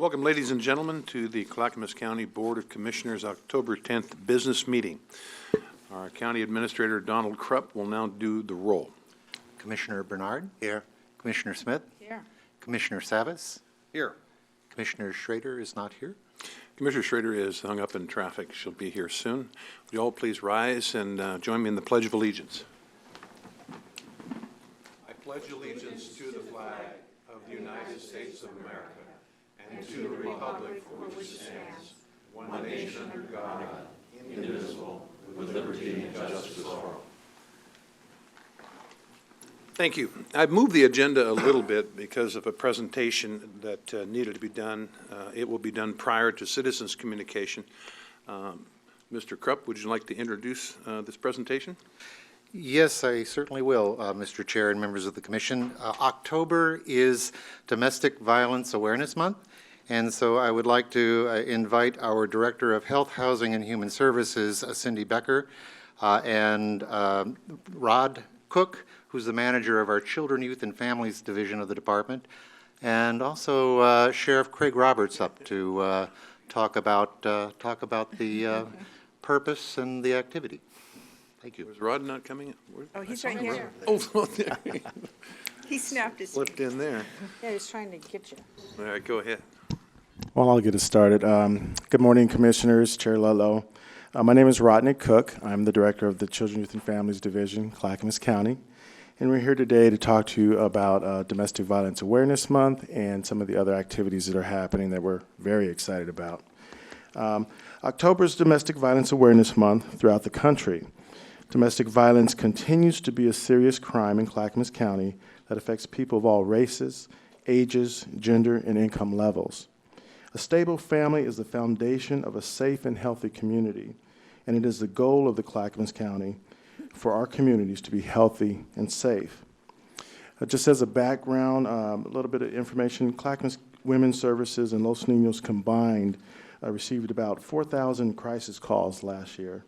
Welcome, ladies and gentlemen, to the Clackamas County Board of Commissioners October 10th business meeting. Our County Administrator, Donald Krupp, will now do the roll. Commissioner Bernard? Here. Commissioner Smith? Here. Commissioner Savas? Here. Commissioner Schrader is not here. Commissioner Schrader is hung up in traffic. She'll be here soon. Would you all please rise and join me in the Pledge of Allegiance? I pledge allegiance to the flag of the United States of America and to the republic for which it stands, one nation under God, indivisible, with liberty and justice for all. Thank you. I've moved the agenda a little bit because of a presentation that needed to be done. It will be done prior to citizens' communication. Mr. Krupp, would you like to introduce this presentation? Yes, I certainly will, Mr. Chair and members of the Commission. October is Domestic Violence Awareness Month, and so I would like to invite our Director of Health, Housing, and Human Services, Cindy Becker, and Rod Cook, who's the manager of our Children, Youth, and Families Division of the department, and also Sheriff Craig Roberts up to talk about the purpose and the activity. Thank you. Was Rod not coming? Oh, he's right here. Oh, there he He snapped his. slipped in there. Yeah, he's trying to get you. All right, go ahead. Well, I'll get us started. Good morning, Commissioners, Chair Ludlow. My name is Rodney Cook. I'm the Director of the Children, Youth, and Families Division, Clackamas County. And we're here today to talk to you about Domestic Violence Awareness Month and some of the other activities that are happening that we're very excited about. October is Domestic Violence Awareness Month throughout the country. Domestic violence continues to be a serious crime in Clackamas County that affects people of all races, ages, gender, and income levels. A stable family is the foundation of a safe and healthy community, and it is the goal of the Clackamas County for our communities to be healthy and safe. Just as a background, a little bit of information, Clackamas Women's Services and Los Niños combined received about 4,000 crisis calls last year.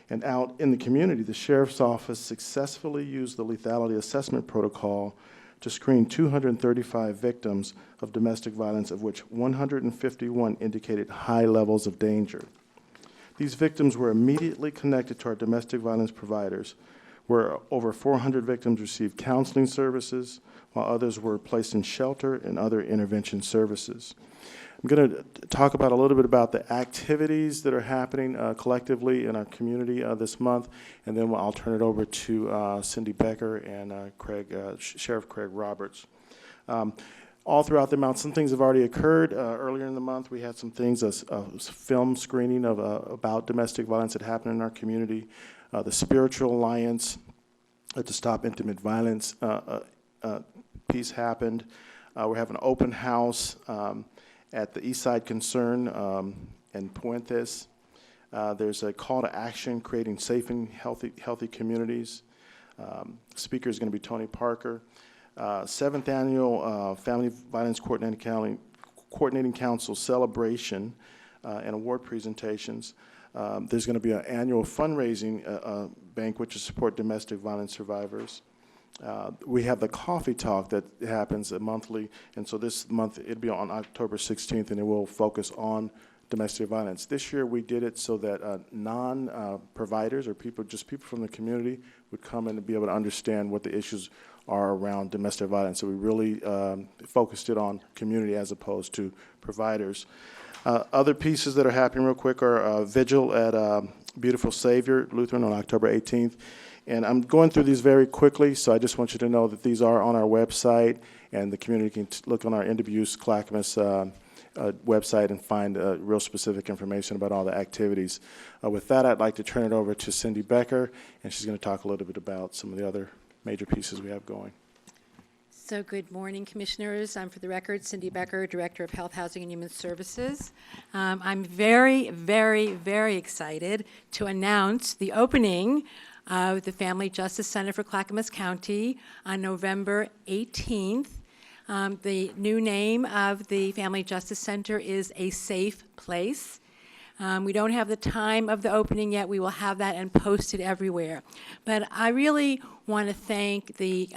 And out in the community, the Sheriff's Office successfully used the lethality assessment protocol to screen 235 victims of domestic violence, of which 151 indicated high levels of danger. These victims were immediately connected to our domestic violence providers, where over 400 victims received counseling services, while others were placed in shelter and other intervention services. I'm going to talk about a little bit about the activities that are happening collectively in our community this month, and then I'll turn it over to Cindy Becker and Sheriff Craig Roberts. All throughout the month, some things have already occurred. Earlier in the month, we had some things, a film screening of about domestic violence that happened in our community. The Spiritual Alliance to Stop Intimate Violence piece happened. We're having an open house at the Eastside Concern in Puentes. There's a call to action, creating safe and healthy communities. Speaker is going to be Tony Parker. 7th Annual Family Violence Coordinating Council celebration and award presentations. There's going to be an annual fundraising banquet to support domestic violence survivors. We have the coffee talk that happens monthly, and so this month it'll be on October 16th, and it will focus on domestic violence. This year we did it so that non-providers or people from the community would come in and be able to understand what the issues are around domestic violence. So we really focused it on community as opposed to providers. Other pieces that are happening real quick are vigil at Beautiful Savior Lutheran on October 18th. And I'm going through these very quickly, so I just want you to know that these are on our website, and the community can look on our End of Use Clackamas website and find real specific information about all the activities. With that, I'd like to turn it over to Cindy Becker, and she's going to talk a little bit about some of the other major pieces we have going. So good morning, Commissioners. I'm, for the record, Cindy Becker, Director of Health, Housing, and Human Services. I'm very, very, very excited to announce the opening of the Family Justice Center for Clackamas County on November 18th. The new name of the Family Justice Center is A Safe Place. We don't have the time of the opening yet. We will have that and post it everywhere. But I really want to thank the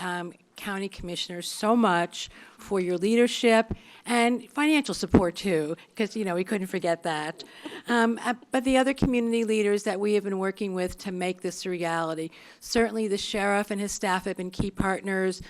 county commissioners so much for your leadership and financial support too, because, you know, we couldn't forget that. But the other community leaders that we have been working with to make this a reality. Certainly the sheriff and his staff have been key partners,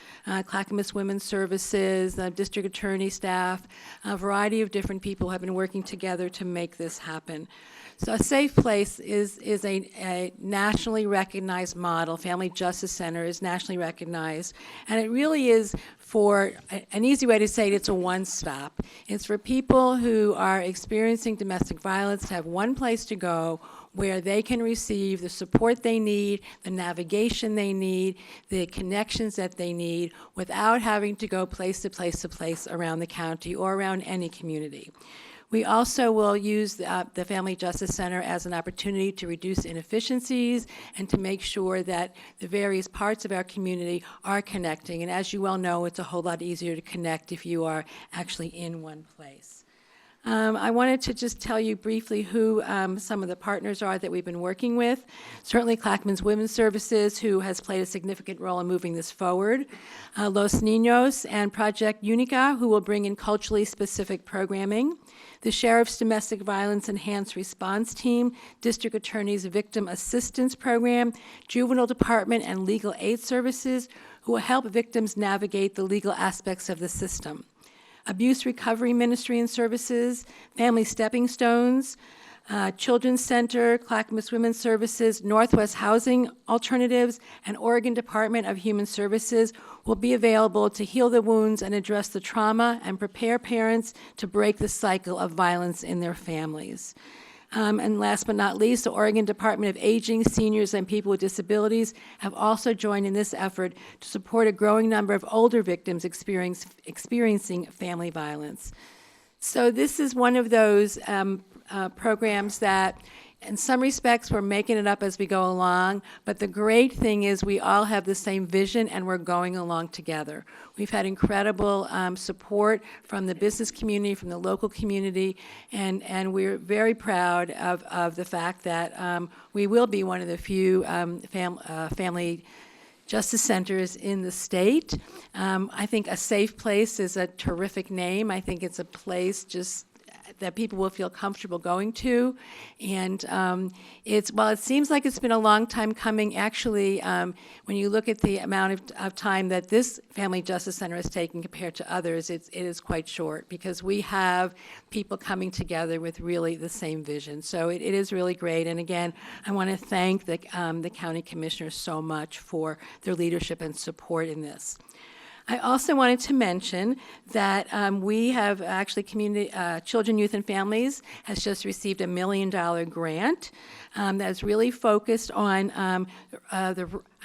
Clackamas Women's Services, the district attorney staff, a variety of different people have been working together to make this happen. So a Safe Place is a nationally recognized model. Family Justice Center is nationally recognized. And it really is for, an easy way to say it, it's a one-stop. It's for people who are experiencing domestic violence to have one place to go where they can receive the support they need, the navigation they need, the connections that they need without having to go place to place to place around the county or around any community. We also will use the Family Justice Center as an opportunity to reduce inefficiencies and to make sure that the various parts of our community are connecting. And as you well know, it's a whole lot easier to connect if you are actually in one place. I wanted to just tell you briefly who some of the partners are that we've been working with. Certainly Clackamas Women's Services, who has played a significant role in moving this forward. Los Niños and Project Unica, who will bring in culturally specific programming. The Sheriff's Domestic Violence Enhanced Response Team, District Attorney's Victim Assistance Program, Juvenile Department and Legal Aid Services, who will help victims navigate the legal aspects of the system. Abuse Recovery Ministry and Services, Family Stepping Stones, Children's Center, Clackamas Women's Services, Northwest Housing Alternatives, and Oregon Department of Human Services will be available to heal the wounds and address the trauma and prepare parents to break the cycle of violence in their families. And last but not least, the Oregon Department of Aging, Seniors, and People with Disabilities have also joined in this effort to support a growing number of older victims experiencing family violence. So this is one of those programs that in some respects we're making it up as we go along, but the great thing is we all have the same vision and we're going along together. We've had incredible support from the business community, from the local community, and we're very proud of the fact that we will be one of the few family justice centers in the state. I think A Safe Place is a terrific name. I think it's a place just that people will feel comfortable going to. And while it seems like it's been a long time coming, actually, when you look at the amount of time that this Family Justice Center has taken compared to others, it is quite short because we have people coming together with really the same vision. So it is really great. And again, I want to thank the county commissioners so much for their leadership and support in this. I also wanted to mention that we have actually Children, Youth, and Families has just received a $1 million grant that's really focused on I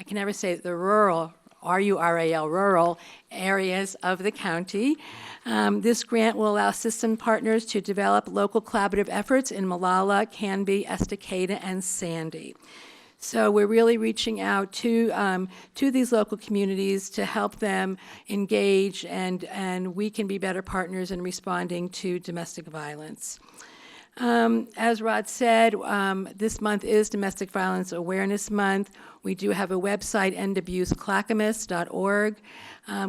can never say the rural, R-U-R-A-L, rural areas of the county. This grant will allow system partners to develop local collaborative efforts in Molalla, Canby, Estacada, and Sandy. So we're really reaching out to these local communities to help them engage, and we can be better partners in responding to domestic violence. As Rod said, this month is Domestic Violence Awareness Month. We do have a website, endabuseclackamas.org.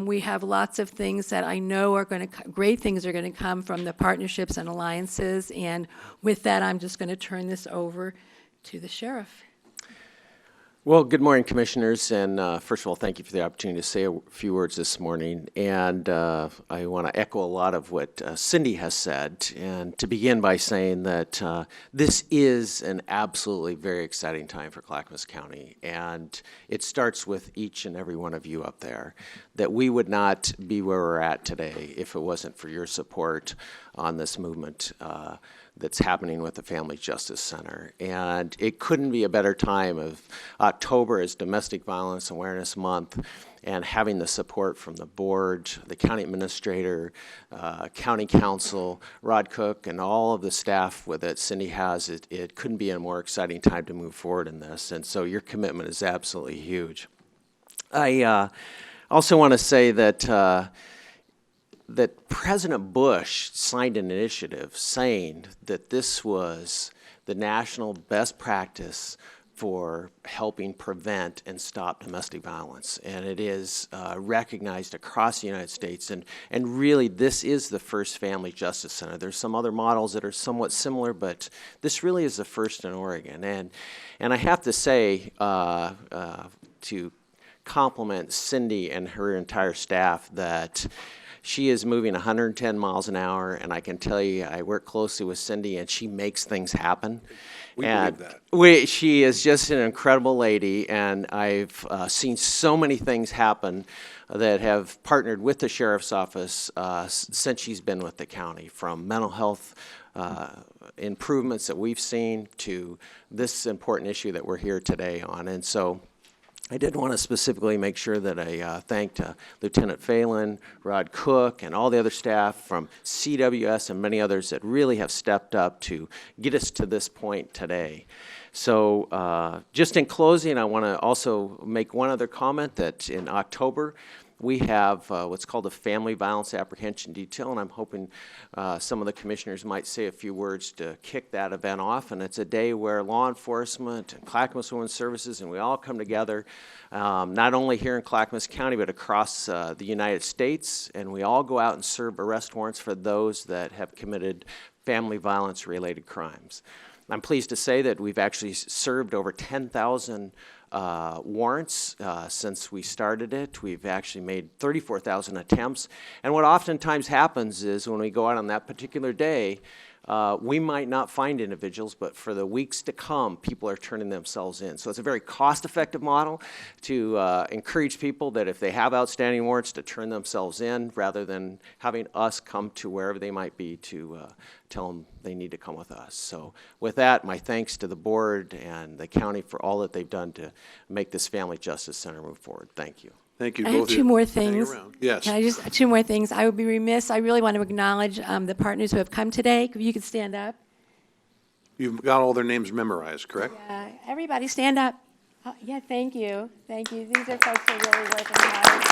We have lots of things that I know are great things are going to come from the partnerships and alliances. And with that, I'm just going to turn this over to the sheriff. Well, good morning, Commissioners, and first of all, thank you for the opportunity to say a few words this morning. And I want to echo a lot of what Cindy has said, and to begin by saying that this is an absolutely very exciting time for Clackamas County, and it starts with each and every one of you up there, that we would not be where we're at today if it wasn't for your support on this movement that's happening with the Family Justice Center. And it couldn't be a better time. Of October is Domestic Violence Awareness Month, and having the support from the board, the county administrator, county council, Rod Cook, and all of the staff that Cindy has, it couldn't be a more exciting time to move forward in this. And so your commitment is absolutely huge. I also want to say that that President Bush signed an initiative saying that this was the national best practice for helping prevent and stop domestic violence. And it is recognized across the United States. And really, this is the first family justice center. There's some other models that are somewhat similar, but this really is the first in Oregon. And I have to say, to compliment Cindy and her entire staff, that she is moving 110 miles an hour, and I can tell you, I work closely with Cindy, and she makes things happen. We And believe that. she is just an incredible lady, and I've seen so many things happen that have partnered with the sheriff's office since she's been with the county, from mental health improvements that we've seen to this important issue that we're here today on. And so I did want to specifically make sure that I thanked Lieutenant Phelan, Rod Cook, and all the other staff from CWS and many others that really have stepped up to get us to this point today. So just in closing, I want to also make one other comment, that in October, we have what's called a Family Violence Apprehension Detail, and I'm hoping some of the commissioners might say a few words to kick that event off. And it's a day where law enforcement and Clackamas Women's Services and we all come together, not only here in Clackamas County, but across the United States, and we all go out and serve arrest warrants for those that have committed family violence-related crimes. I'm pleased to say that we've actually served over 10,000 warrants since we started it. We've actually made 34,000 attempts. And what oftentimes happens is when we go out on that particular day, we might not find individuals, but for the weeks to come, people are turning themselves in. So it's a very cost-effective model to encourage people that if they have outstanding warrants, to turn themselves in rather than having us come to wherever they might be to tell them they need to come with us. So with that, my thanks to the board and the county for all that they've done to make this Family Justice Center move forward. Thank you. Thank you. I both have of you. two more Hang things. around. Yes. Can I just, two more things. I would be remiss, I really want to acknowledge the partners who have come today. If you could stand up. You've got all their names memorized, correct? Everybody stand up. Yeah, thank you. Thank you. These are folks who are really working hard.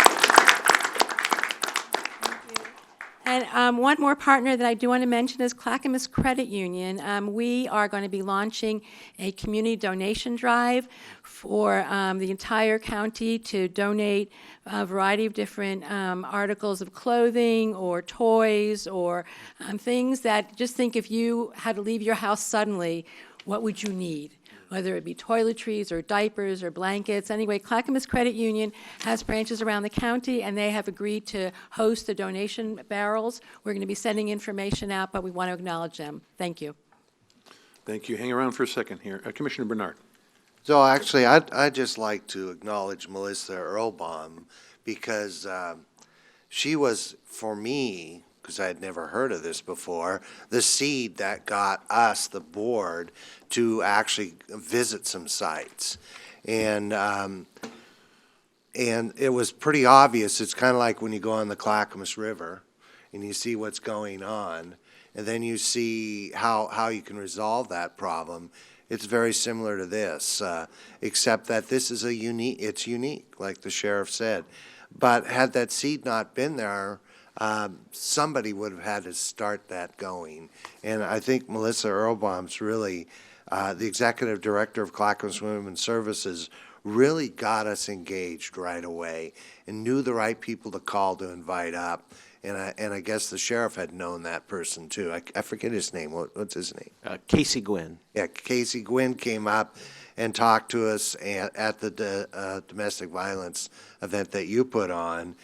And one more partner that I do want to mention is Clackamas Credit Union. We are going to be launching a community donation drive for the entire county to donate a variety of different articles of clothing or toys or things that, just think if you had to leave your house suddenly, what would you need? Whether it be toiletries or diapers or blankets. Anyway, Clackamas Credit Union has branches around the county, and they have agreed to host the donation barrels. We're going to be sending information out, but we want to acknowledge them. Thank you. Thank you. Hang around for a second here. Commissioner Bernard. So actually, I'd just like to acknowledge Melissa Earlbaum because she was, for me, because I had never heard of this before, the seed that got us, the board, to actually visit some sites. And it was pretty obvious. It's kind of like when you go on the Clackamas River and you see what's going on, and then you see how you can resolve that problem. It's very similar to this, except that this is it's unique, like the sheriff said. But had that seed not been there, somebody would have had to start that going. And I think Melissa Earlbaum's really, the executive director of Clackamas Women's Services, really got us engaged right away and knew the right people to call to invite up. And I guess the sheriff had known that person too. I forget his name. What's his name? Casey Gwynn. Yeah, Casey Gwynn came up and talked to us at the domestic violence event that you put on.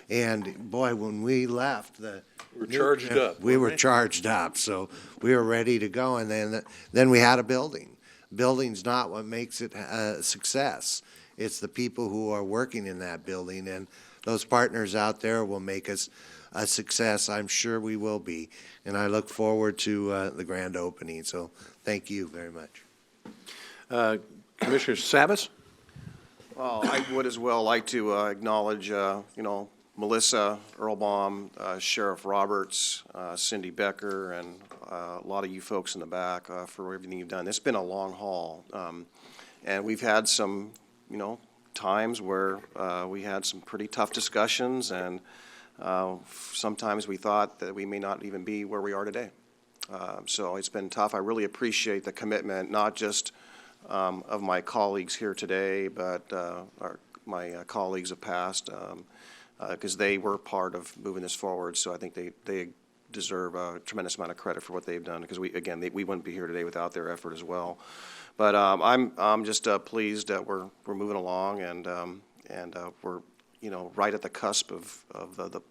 And boy, when we left, We're charged up. we were weren't charged up, so we were ready to go. And then we had a building. Building's not what makes it a success. It's the people who are working in that building, and those partners out there will make us a success. I'm sure we will be, and I look forward to the grand opening. So thank you very much. Commissioner Savis? Well, I would as well like to acknowledge, Melissa Earlbaum, Sheriff Roberts, Cindy Becker, and a lot of you folks in the back for everything you've done. It's been a long haul, and we've had some, times where we had some pretty tough discussions, and sometimes we thought that we may not even be where we are today. So it's been tough. I really appreciate the commitment, not just of my colleagues here today, but my colleagues have passed, because they were part of moving this forward. So I think they deserve a tremendous amount of credit for what they've done, because we wouldn't be here today without their effort as well. But I'm just pleased that we're moving along, and we're, you know, right at the cusp of the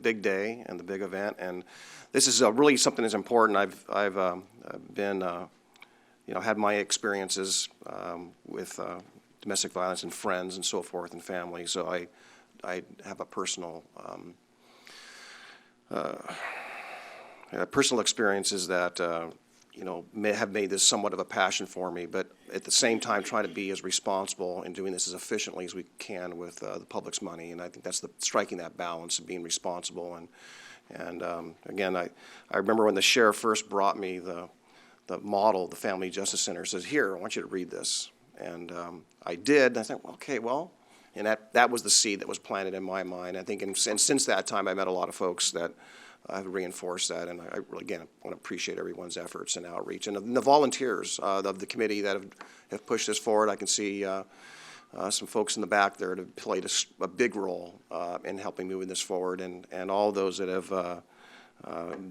big day and the big event. And this is really something that's important. I've been you know, had my experiences with domestic violence and friends and so forth and family. So I have a personal personal experiences that you know, may have made this somewhat of a passion for me, but at the same time trying to be as responsible and doing this as efficiently as we can with the public's money. And I think that's striking that balance of being responsible. And again, I remember when the sheriff first brought me the model, the Family Justice Center, says, "Here, I want you to read this." And I did. And I thought, okay, well, and that was the seed that was planted in my mind. I think, and since that time, I met a lot of folks that have reinforced that, and I really, again, want to appreciate everyone's efforts and outreach, and the volunteers of the committee that have pushed this forward. I can see some folks in the back there that have played a big role in helping moving this forward, and all those that have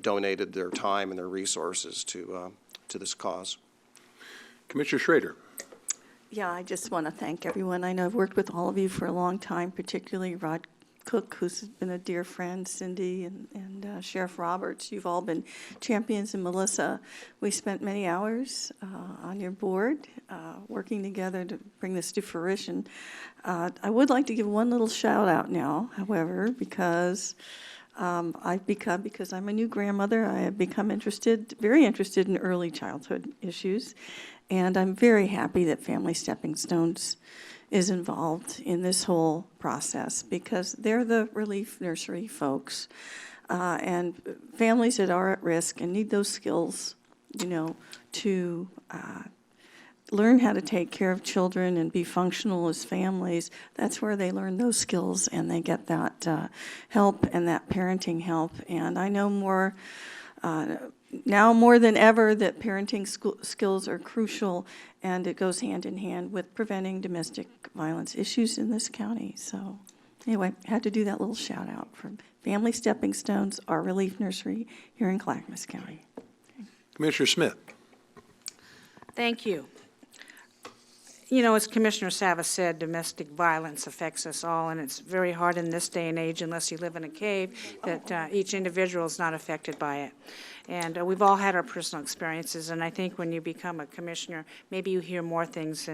donated their time and their resources to this cause. Commissioner Schrader. Yeah, I just want to thank everyone. I know I've worked with all of you for a long time, particularly Rod Cook, who's been a dear friend, Cindy, and Sheriff Roberts. You've all been champions, and Melissa. We spent many hours on your board working together to bring this to fruition. I would like to give one little shout out now, however, because I'm a new grandmother, I have become very interested in early childhood issues, and I'm very happy that Family Stepping Stones is involved in this whole process, because they're the relief nursery folks, and families that are at risk and need those skills, you know, to learn how to take care of children and be functional as families. That's where they learn those skills, and they get that help and that parenting help. And I know now more than ever that parenting skills are crucial, and it goes hand in hand with preventing domestic violence issues in this county. So anyway, had to do that little shout out for Family Stepping Stones, our relief nursery here in Clackamas County. Commissioner Smith. Thank you. You know, as Commissioner Savas said, domestic violence affects us all, and it's very hard in this day and age, unless you live in a cave, that each individual is not affected by it. And we've all had our personal experiences, and I think when you become a commissioner, maybe you hear more things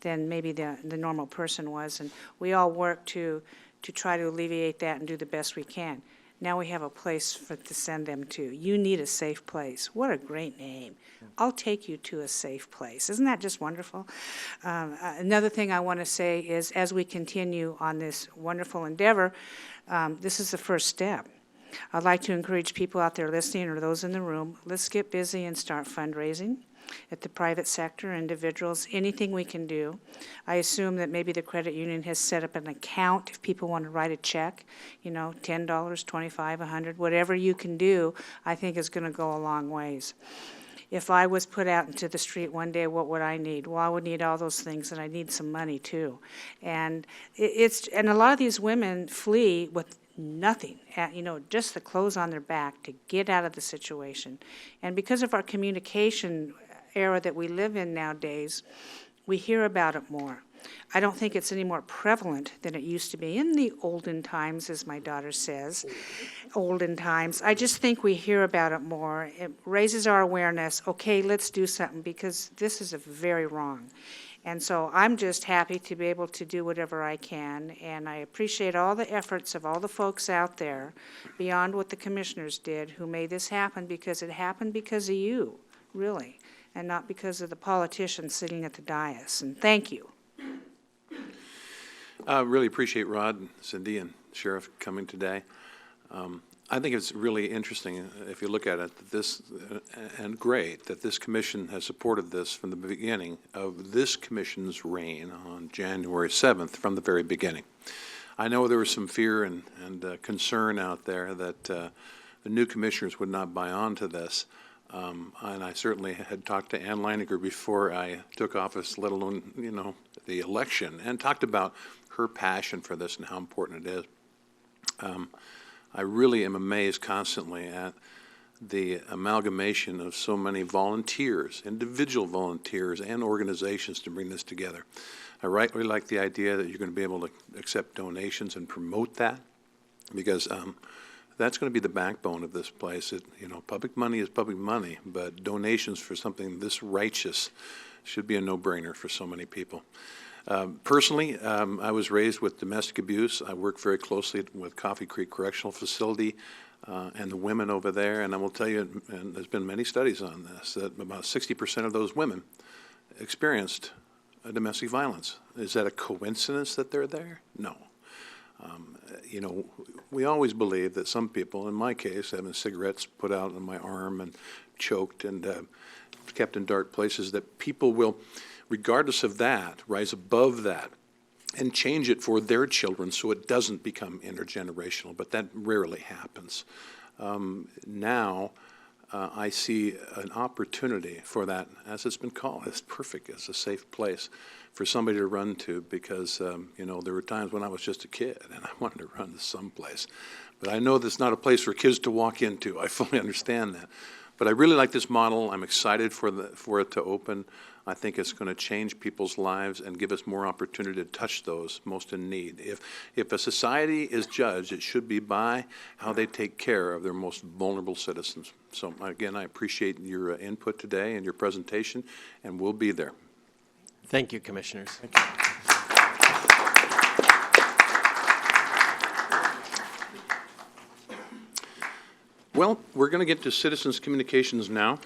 than maybe the normal person was, and we all work to try to alleviate that and do the best we can. Now we have a place to send them to. You need a safe place. What a great name. I'll take you to a safe place. Isn't that just wonderful? Another thing I want to say is, as we continue on this wonderful endeavor, this is the first step. I'd like to encourage people out there listening, or those in the room, let's get busy and start fundraising at the private sector, individuals, anything we can do. I assume that maybe the credit union has set up an account if people want to write a check, you know, $10, $25, $100, whatever you can do, I think is going to go a long ways. If I was put out into the street one day, what would I need? Well, I would need all those things, and I need some money too. And and a lot of these women flee with nothing, you know, just the clothes on their back to get out of the situation. And because of our communication era that we live in nowadays, we hear about it more. I don't think it's any more prevalent than it used to be in the olden times, as my daughter says, olden times. I just think we hear about it more. It raises our awareness. Okay, let's do something, because this is very wrong. And so I'm just happy to be able to do whatever I can, and I appreciate all the efforts of all the folks out there beyond what the commissioners did who made this happen, because it happened because of you, really, and not because of the politicians sitting at the dais. And thank you. I really appreciate Rod and Cindy and Sheriff coming today. I think it's really interesting, if you look at it, and great that this commission has supported this from the beginning of this commission's reign on January 7th, from the very beginning. I know there was some fear and concern out there that the new commissioners would not buy on to this. And I certainly had talked to Ann Leininger before I took office, let alone, the election, and talked about her passion for this and how important it is. I really am amazed constantly at the amalgamation of so many volunteers, individual volunteers and organizations to bring this together. I really like the idea that you're going to be able to accept donations and promote that, because that's going to be the backbone of this place. Public money is public money, but donations for something this righteous should be a no-brainer for so many people. Personally, I was raised with domestic abuse. I work very closely with Coffee Creek Correctional Facility and the women over there, and I will tell you, and there's been many studies on this, that about 60% of those women experienced domestic violence. Is that a coincidence that they're there? No. We always believe that some people, in my case, having cigarettes put out on my arm and choked and kept in dark places, that people will, regardless of that, rise above that and change it for their children so it doesn't become intergenerational, but that rarely happens. Now, I see an opportunity for that, as it's been called. It's perfect. It's a safe place for somebody to run to, because, there were times when I was just a kid and I wanted to run to someplace. But I know that's not a place for kids to walk into. I fully understand that. But I really like this model. I'm excited for it to open. I think it's going to change people's lives and give us more opportunity to touch those most in need. If a society is judged, it should be by how they take care of their most vulnerable citizens. So again, I appreciate your input today and your presentation, and we'll be there. Thank you, Commissioners. Thank you. Well, we're going to get to citizens' communications now.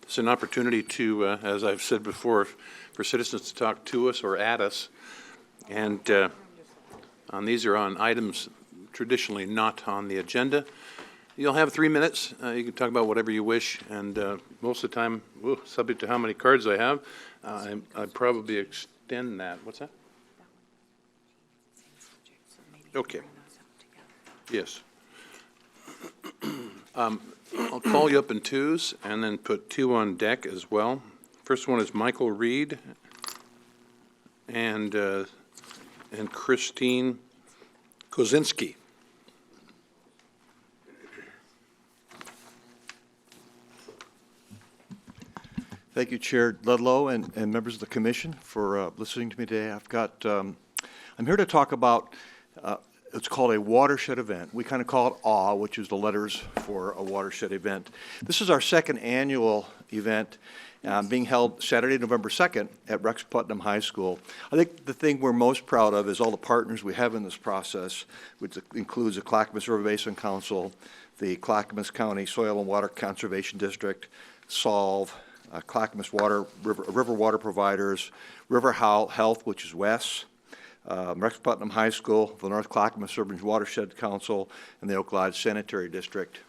It's an opportunity to, as I've said before, for citizens to talk to us or at us. And these are on items traditionally not on the agenda. You'll have 3 minutes. You can talk about whatever you wish. And most of the time, subject to how many cards I have, I'd probably extend that. What's that? Okay. Yes. I'll call you up in twos and then put 2 on deck as well. First one is Michael Reed and Christine Kozinski. Thank you, Chair Ludlow and members of the commission for listening to me today. I'm here to talk about it's called a watershed event. We kind of call it AWE, which is the letters for a watershed event. This is our second annual event being held Saturday, November 2nd at Rex Putnam High School. I think the thing we're most proud of is all the partners we have in this process, which includes the Clackamas River Basin Council, the Clackamas County Soil and Water Conservation District, SOLVE, Clackamas River Water Providers, River Health, which is WES, Rex Putnam High School, the North Clackamas Urban Watershed Council, and the Oak Lodge Sanitary District.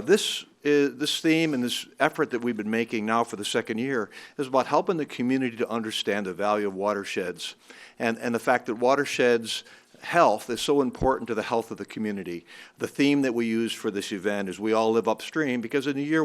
This theme and this effort that we've been making now for the second year is about helping the community to understand the value of watersheds and the fact that watersheds health is so important to the health of the community. The theme that we use for this event is we all live upstream, because in the year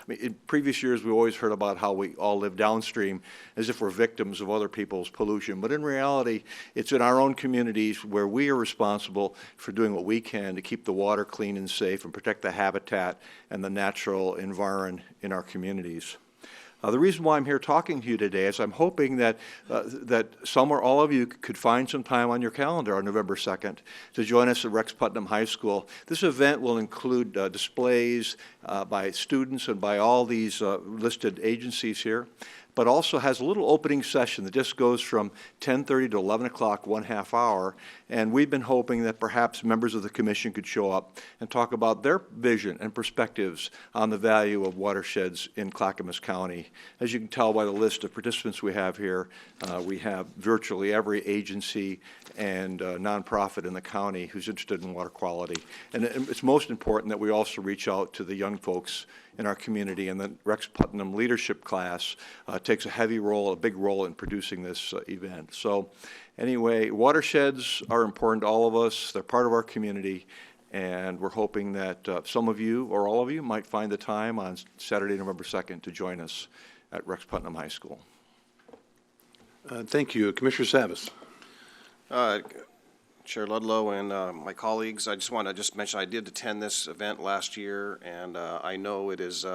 in previous years we always heard about how we all live downstream as if we're victims of other people's pollution. But in reality, it's in our own communities where we are responsible for doing what we can to keep the water clean and safe and protect the habitat and the natural environment in our communities. The reason why I'm here talking to you today is I'm hoping that some or all of you could find some time on your calendar on November 2nd to join us at Rex Putnam High School. This event will include displays by students and by all these listed agencies here, but also has a little opening session that just goes from 10:30 to 11 o'clock, 1/2 hour. And we've been hoping that perhaps members of the commission could show up and talk about their vision and perspectives on the value of watersheds in Clackamas County. As you can tell by the list of participants we have here, we have virtually every agency and nonprofit in the county who's interested in water quality. And it's most important that we also reach out to the young folks in our community, and the Rex Putnam leadership class takes a big role in producing this event. So anyway, watersheds are important to all of us. They're part of our community, And we're hoping that some of you or all of you might find the time on Saturday, November 2nd to join us at Rex Putnam High School. Thank you. Commissioner Savas. Chair Ludlow and my colleagues, I just want to mention I did attend this event last year, and I know it is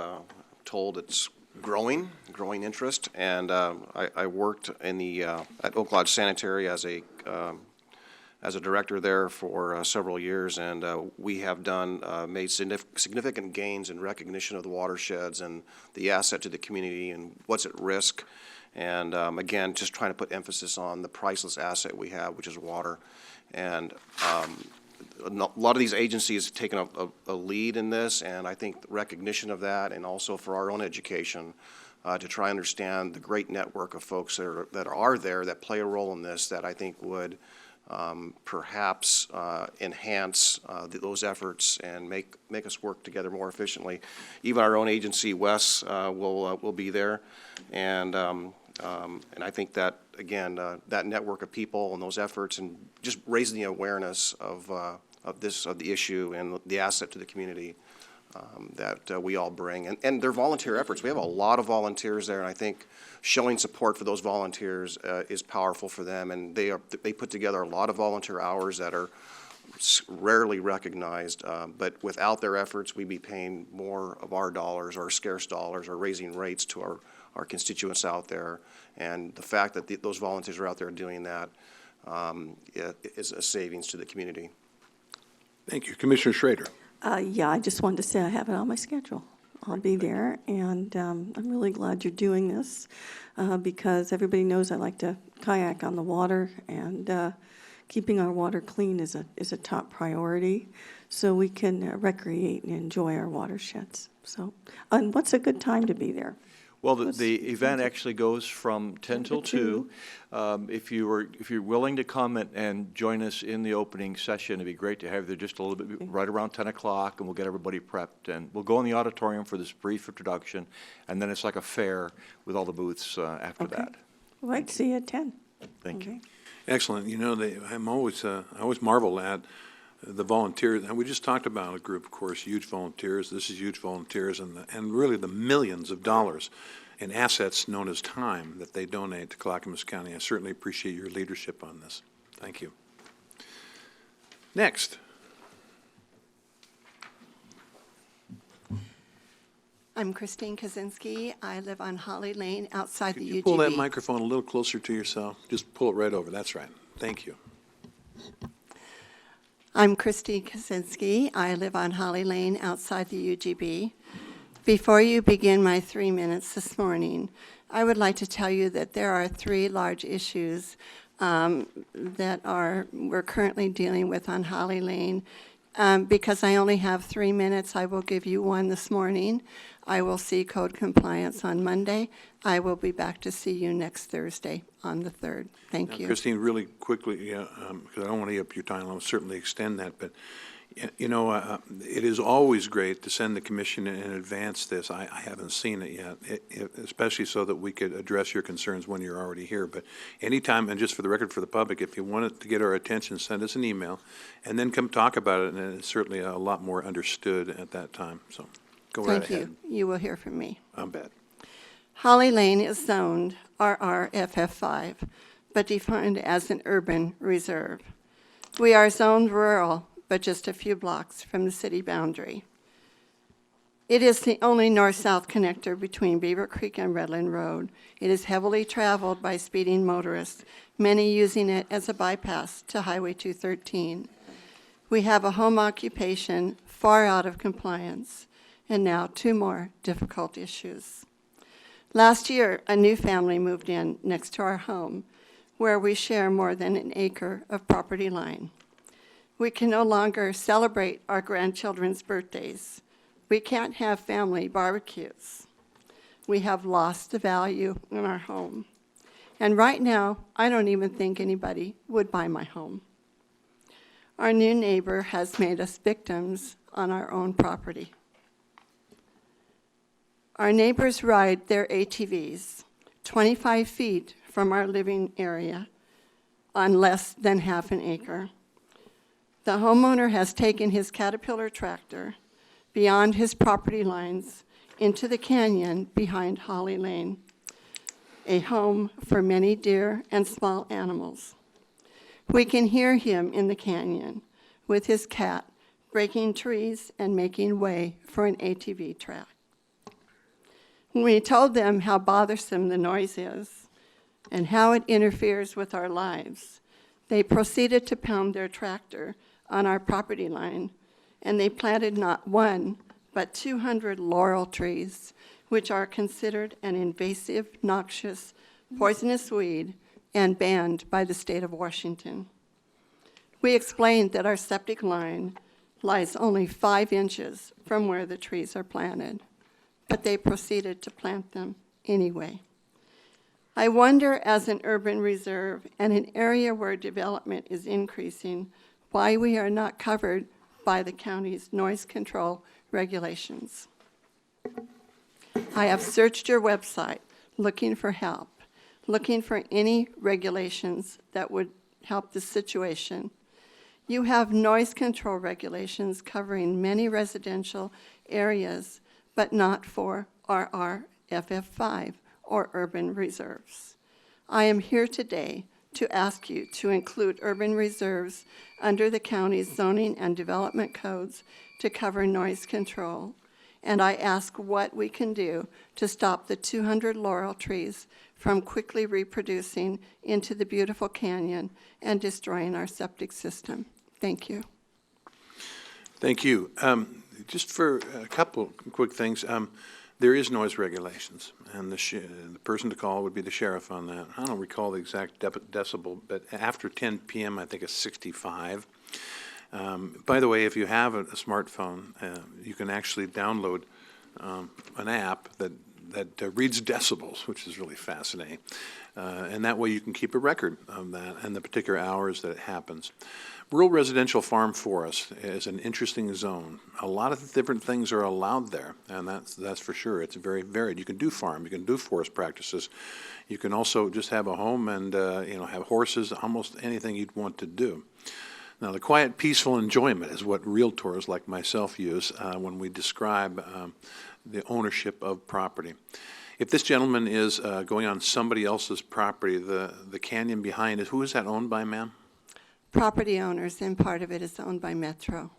told it's growing interest, and I worked in the at Oak Lodge Sanitary as a director there for several years, and we have made significant gains in recognition of the watersheds and the asset to the community and what's at risk. And again, just trying to put emphasis on the priceless asset we have, which is water. And a lot of these agencies have taken a lead in this, and I think recognition of that, and also for our own education, to try and understand the great network of folks that are there that play a role in this, that I think would perhaps enhance those efforts and make us work together more efficiently. Even our own agency, WES, will be there, and I think that, again, that network of people and those efforts and just raising the awareness of the issue and the asset to the community that we all bring. And they're volunteer efforts. We have a lot of volunteers there, and I think showing support for those volunteers is powerful for them. And they put together a lot of volunteer hours that are rarely recognized, but without their efforts, we'd be paying more of our dollars, our scarce dollars, or raising rates to our constituents out there. And the fact that those volunteers are out there doing that is a savings to the community. Thank you. Commissioner Schrader. Yeah, I just wanted to say I have it on my schedule. I'll be there, and I'm really glad you're doing this because everybody knows I like to kayak on the water, and keeping our water clean is a top priority, so we can recreate and enjoy our watersheds. So, and what's a good time to be there? Well, the event actually goes from 10 till 2. If you're willing to come and join us in the opening session, it'd be great to have you there just a little bit right around 10 o'clock, and we'll get everybody prepped. And we'll go in the auditorium for this brief introduction, and then it's like a fair with all the booths after that. Right, see you at 10. Thank you. Excellent. You know, I always marvel at the volunteers. And we just talked about a group, of course, huge volunteers. This is huge volunteers, and really the millions of dollars in assets known as time that they donate to Clackamas County. I certainly appreciate your leadership on this. Thank you. Next. I'm Christine Kaczynski. I live on Holly Lane outside Could the you UGB. pull that microphone a little closer to yourself? Just pull it right over. That's right. Thank you. I'm Christine Kaczynski. I live on Holly Lane outside the UGB. Before you begin my 3 minutes this morning, I would like to tell you that there are 3 large issues that we're currently dealing with on Holly Lane. Because I only have 3 minutes, I will give you one this morning. I will see code compliance on Monday. I will be back to see you next Thursday on the 3rd. Thank you. Christine, really quickly, because I don't want to eat up your time, I'll certainly extend that, but you know, it is always great to send the commission in advance this. I haven't seen it yet, especially so that we could address your concerns when you're already here. But anytime, and just for the record for the public, if you want it to get our attention, send us an email, and then come talk about it, and it's certainly a lot more understood at that time. So go right ahead. Thank you. You will hear from me. I'm bad. Holly Lane is zoned RRFF5, but defined as an urban reserve. We are zoned rural, but just a few blocks from the city boundary. It is the only north-south connector between Beaver Creek and Redland Road. It is heavily traveled by speeding motorists, many using it as a bypass to Highway 213. We have a home occupation far out of compliance, and now 2 more difficult issues. Last year, a new family moved in next to our home, where we share more than an acre of property line. We can no longer celebrate our grandchildren's birthdays. We can't have family barbecues. We have lost the value in our home. And right now, I don't even think anybody would buy my home. Our new neighbor has made us victims on our own property. Our neighbors ride their ATVs 25 feet from our living area on less than half an acre. The homeowner has taken his Caterpillar tractor beyond his property lines into the canyon behind Holly Lane, a home for many deer and small animals. We can hear him in the canyon with his cat breaking trees and making way for an ATV track. When we told them how bothersome the noise is and how it interferes with our lives, they proceeded to pound their tractor on our property line, and they planted not one, but 200 laurel trees, which are considered an invasive, noxious, poisonous weed and banned by the state of Washington. We explained that our septic line lies only 5 inches from where the trees are planted, but they proceeded to plant them anyway. I wonder, as an urban reserve and an area where development is increasing, why we are not covered by the county's noise control regulations. I have searched your website looking for help, looking for any regulations that would help the situation. You have noise control regulations covering many residential areas, but not for RRFF5 or urban reserves. I am here today to ask you to include urban reserves under the county's zoning and development codes to cover noise control. And I ask what we can do to stop the 200 laurel trees from quickly reproducing into the beautiful canyon and destroying our septic system. Thank you. Thank you. Just for a couple quick things, there is noise regulations, and the person to call would be the sheriff on that. I don't recall the exact decibel, but after 10 p.m., I think it's 65. By the way, if you have a smartphone, you can actually download an app that reads decibels, which is really fascinating. And that way you can keep a record of that and the particular hours that it happens. Rural residential farm forest is an interesting zone. A lot of different things are allowed there, and that's for sure. It's very varied. You can do farm, you can do forest practices. You can also just have a home and have horses, almost anything you'd want to do. Now, the quiet, peaceful enjoyment is what realtors like myself use when we describe the ownership of property. If this gentleman is going on somebody else's property, the canyon behind it, who is that owned by, ma'am? Property owners, and part of it is owned by Metro.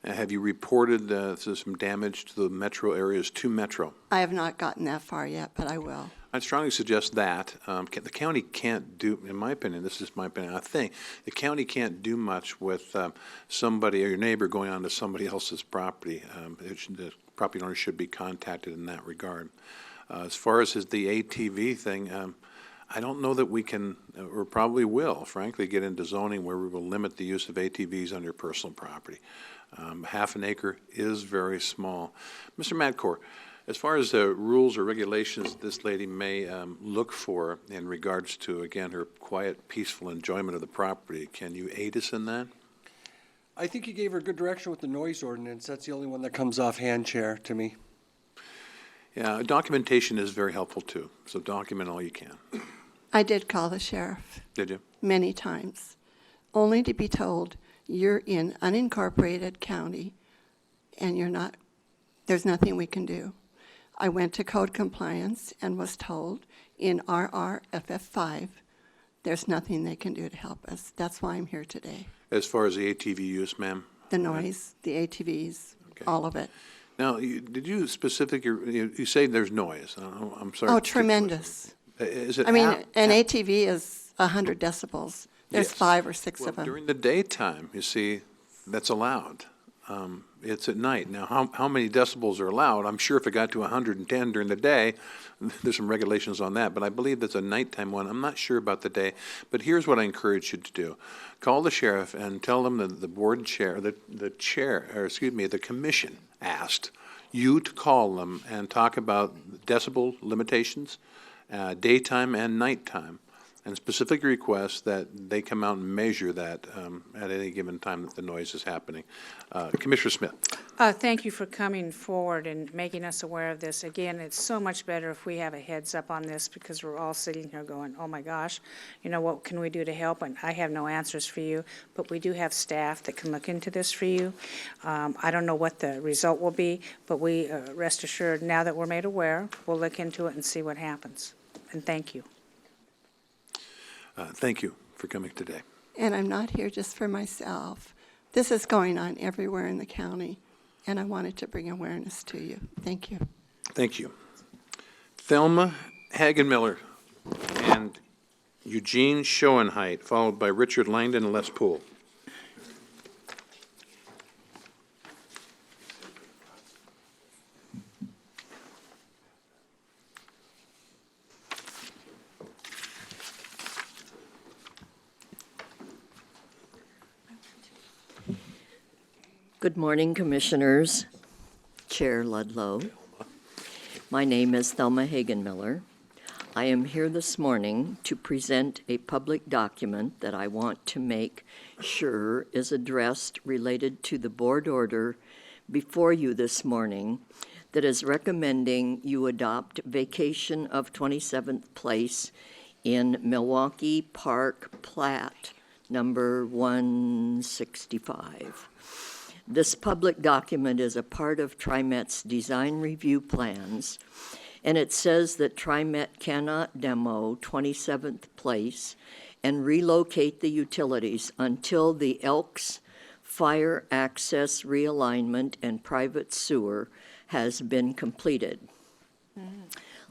Have you reported some damage to the metro areas to Metro? I have not gotten that far yet, but I will. I'd strongly suggest that. The county can't do, in my opinion, this is my opinion, I think, the county can't do much with somebody or your neighbor going onto somebody else's property. The property owner should be contacted in that regard. As far as the ATV thing, I don't know that we can, or probably will, frankly, get into zoning where we will limit the use of ATVs on your personal property. Half an acre is very small. Mr. Madcore, as far as the rules or regulations this lady may look for in regards to, again, her quiet, peaceful enjoyment of the property, can you aid us in that? I think you gave her good direction with the noise ordinance. That's the only one that comes offhand, Chair, to me. Yeah, documentation is very helpful too, so document all you can. I did call the sheriff Did you? many times, only to be told you're in unincorporated county and there's nothing we can do. I went to code compliance and was told in RRFF5, there's nothing they can do to help us. That's why I'm here today. As far as the ATV use, ma'am? The noise, the ATVs, Okay. all of it. Now, did you you say there's noise? I'm sorry. Oh, tremendous. Is it? I mean, an ATV is 100 decibels. There's Yes. 5 or 6 Well, of them. during the daytime, you see, that's allowed. It's at night. Now, how many decibels are allowed? I'm sure if it got to 110 during the day, there's some regulations on that, but I believe that's a nighttime one. I'm not sure about the day, but here's what I encourage you to do. Call the sheriff and tell them that the board chair, the commission asked you to call them and talk about decibel limitations, daytime and nighttime, and specifically request that they come out and measure that at any given time that the noise is happening. Commissioner Smith. Thank you for coming forward and making us aware of this. Again, it's so much better if we have a heads up on this, because we're all sitting here going, oh my gosh, what can we do to help? And I have no answers for you, but we do have staff that can look into this for you. I don't know what the result will be, but we, rest assured, now that we're made aware, we'll look into it and see what happens. And thank you. Thank you for coming today. And I'm not here just for myself. This is going on everywhere in the county, and I wanted to bring awareness to you. Thank you. Thank you. Thelma Hagenmiller and Eugene Schoenheit, followed by Richard Langdon and Les Poole. Good morning, Commissioners, Chair Ludlow. My name is Thelma Hagenmiller. I am here this morning to present a public document that I want to make sure is addressed related to the board order before you this morning that is recommending you adopt vacation of 27th Place in Milwaukee Park Plat number 165. This public document is a part of TriMet's design review plans, and it says that TriMet cannot demo 27th Place and relocate the utilities until the Elks fire access realignment and private sewer has been completed.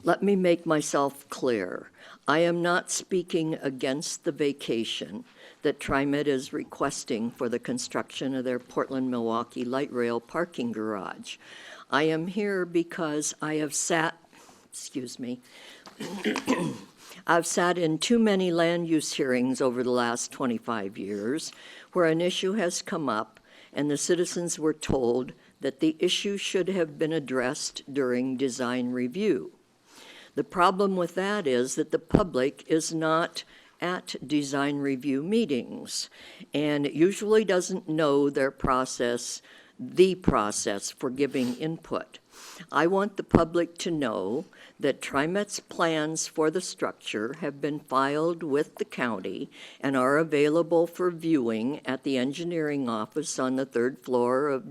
Let me make myself clear. I am not speaking against the vacation that TriMet is requesting for the construction of their Portland-Milwaukee light rail parking garage. I am here because I have sat, I've sat in too many land use hearings over the last 25 years where an issue has come up and the citizens were told that the issue should have been addressed during design review. The problem with that is that the public is not at design review meetings and usually doesn't know the process for giving input. I want the public to know that TriMet's plans for the structure have been filed with the county and are available for viewing at the engineering office on the third floor of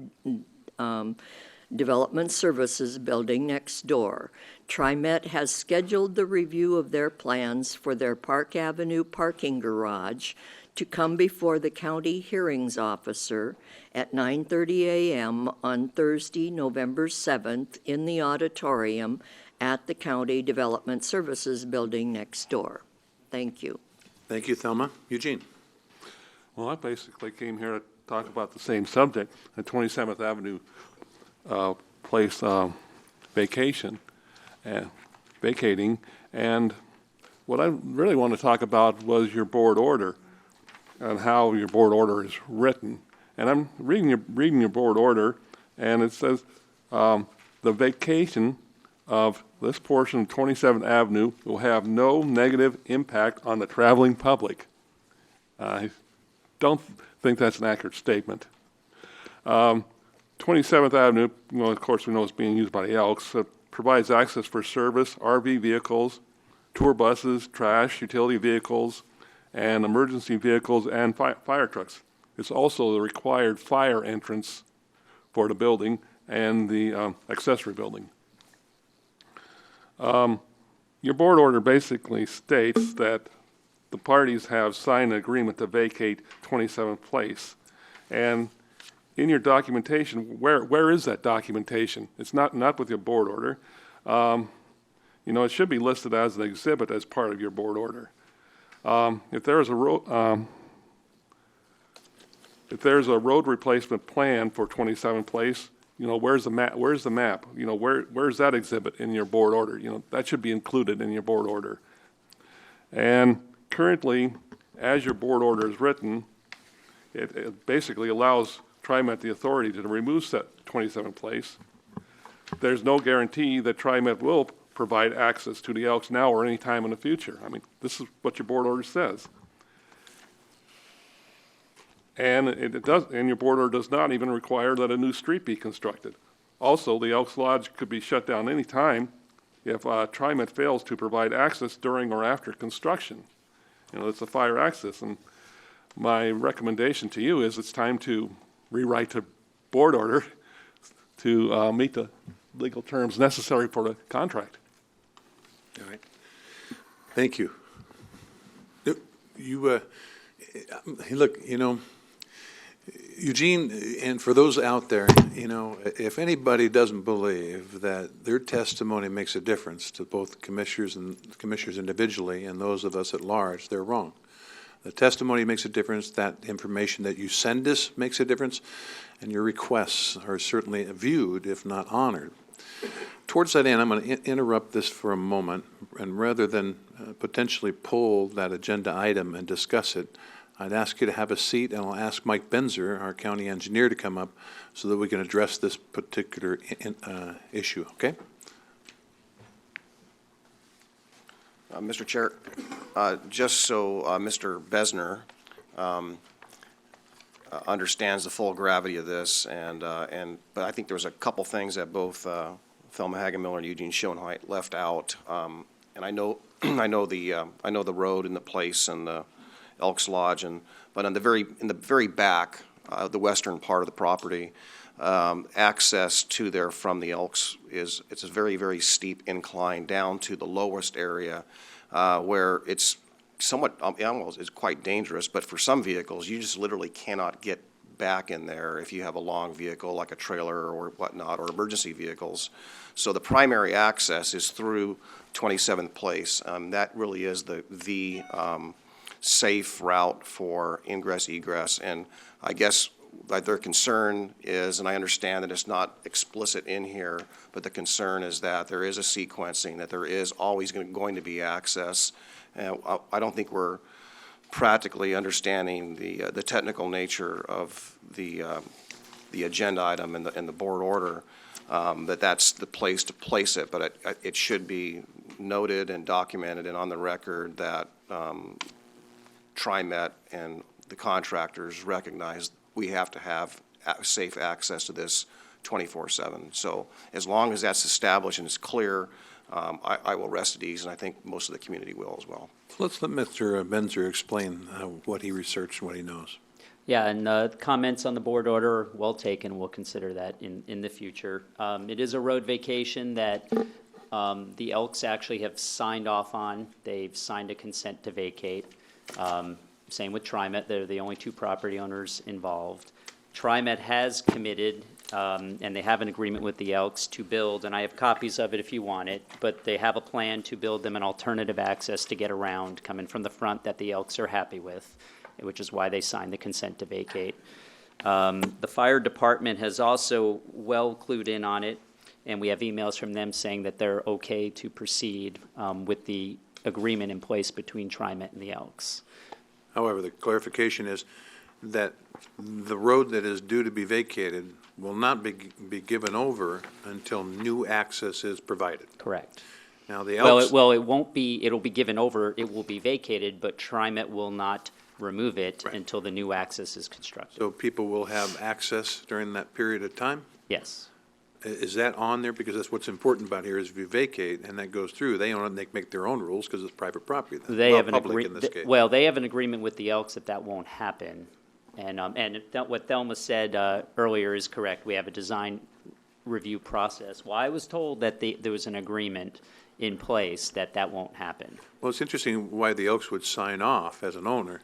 Development Services building next door. TriMet has scheduled the review of their plans for their Park Avenue parking garage to come before the county hearings officer at 9:30 a.m. on Thursday, November 7th in the auditorium at the County Development Services building next door. Thank you. Thank you, Thelma. Eugene. Well, I basically came here to talk about the same subject, the 27th Avenue Place vacating, and what I really want to talk about was your board order and how your board order is written. And I'm reading your board order, and it says the vacation of this portion of 27th Avenue will have no negative impact on the traveling public. I don't think that's an accurate statement. 27th Avenue, of course, we know it's being used by the Elks. It provides access for service, RV vehicles, tour buses, trash, utility vehicles, and emergency vehicles and fire trucks. It's also the required fire entrance for the building and the accessory building. Your board order basically states that the parties have signed an agreement to vacate 27th Place. And in your documentation, where is that documentation? It's not with your board order. It should be listed as an exhibit as part of your board order. If there's a road replacement plan for 27th Place, where's the map? Where's the map? Where's that exhibit in your board order? That should be included in your board order. And currently, as your board order is written, it basically allows TriMet the authority to remove 27th Place. There's no guarantee that TriMet will provide access to the Elks now or any time in the future. I mean, this is what your board order says. And it does, and your board order does not even require that a new street be constructed. Also, the Elks Lodge could be shut down any time if TriMet fails to provide access during or after construction. You know, it's a fire access, and my recommendation to you is it's time to rewrite the board order to meet the legal terms necessary for the contract. All right. Thank you. You, look, you know, Eugene, and for those out there, you know, if anybody doesn't believe that their testimony makes a difference to both commissioners and commissioners individually and those of us at large, they're wrong. The testimony makes a difference, that information that you send us makes a difference, and your requests are certainly viewed, if not honored. Towards that end, I'm going to interrupt this for a moment, and rather than potentially pull that agenda item and discuss it, I'd ask you to have a seat, and I'll ask Mike Benzer, our county engineer, to come up so that we can address this particular issue, okay? Mr. Chair, just so Mr. Besner understands the full gravity of this, but I think there was a couple things that both Thelma Hagenmiller and Eugene Schoenheit left out, and I know I know the road and the place and the Elks Lodge, but in the very back, the western part of the property, access to there from the Elks it's a very, very steep incline down to the lowest area, where it's somewhat almost it's quite dangerous. But for some vehicles, you just literally cannot get back in there if you have a long vehicle like a trailer or whatnot, or emergency vehicles. So the primary access is through 27th Place. That really is the safe route for ingress, egress, and I guess that their concern is, and I understand that it's not explicit in here, but the concern is that there is a sequencing, that there is always going to be access. And I don't think we're practically understanding the technical nature of the agenda item and the board order, that that's the place to place it, but it should be noted and documented and on the record that TriMet and the contractors recognize we have to have safe access to this 24/7. So as long as that's established and it's clear, I will rest at ease, and I think most of the community will as well. Let's let Mr. Benzer explain what he researched and what he knows. Yeah, and comments on the board order are well taken. We'll consider that in the future. It is a road vacation that the Elks actually have signed off on. They've signed a consent to vacate. Same with TriMet. They're the only two property owners involved. TriMet has committed, and they have an agreement with the Elks to build, and I have copies of it if you want it, but they have a plan to build them an alternative access to get around coming from the front that the Elks are happy with, which is why they signed the consent to vacate. The fire department has also well clued in on it, and we have emails from them saying that they're okay to proceed with the agreement in place between TriMet and the Elks. However, the clarification is that the road that is due to be vacated will not be given over until new access is provided. Correct. Now, the Elks... Well, it won't be, it'll be given over, it will be vacated, but TriMet will not remove it until the new access is constructed. So people will have access during that period of time? Yes. Is that on there? Because that's what's important about here is if you vacate and that goes through, they own it, they make their own rules because it's private property then. They Well, have an public in this case. well, they have an agreement with the Elks that won't happen. And what Thelma said earlier is correct. We have a design review process. Well, I was told that there was an agreement in place that won't happen. Well, it's interesting why the Elks would sign off as an owner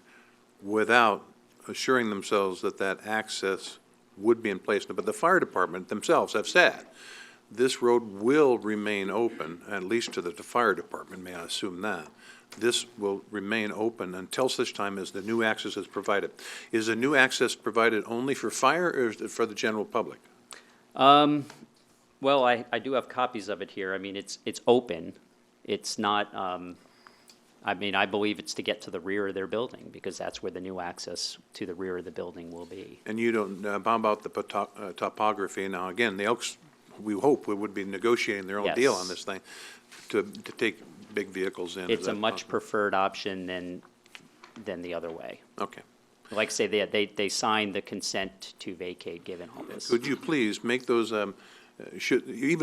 without assuring themselves that that access would be in place. But the fire department themselves have said this road will remain open, at least to the fire department, may I assume that. This will remain open until such time as the new access is provided. Is the new access provided only for fire or is it for the general public? Well, I do have copies of it here. I mean, it's open. It's not, I mean, I believe it's to get to the rear of their building because that's where the new access to the rear of the building will be. And you don't, how about the topography? Now, again, the Elks we hope we would be negotiating their own deal on Yes. this thing to take big vehicles in. Is It's a that much possible? preferred option than the other way. Okay. Like I say, they signed the consent to vacate, given all this. Could you please make those, even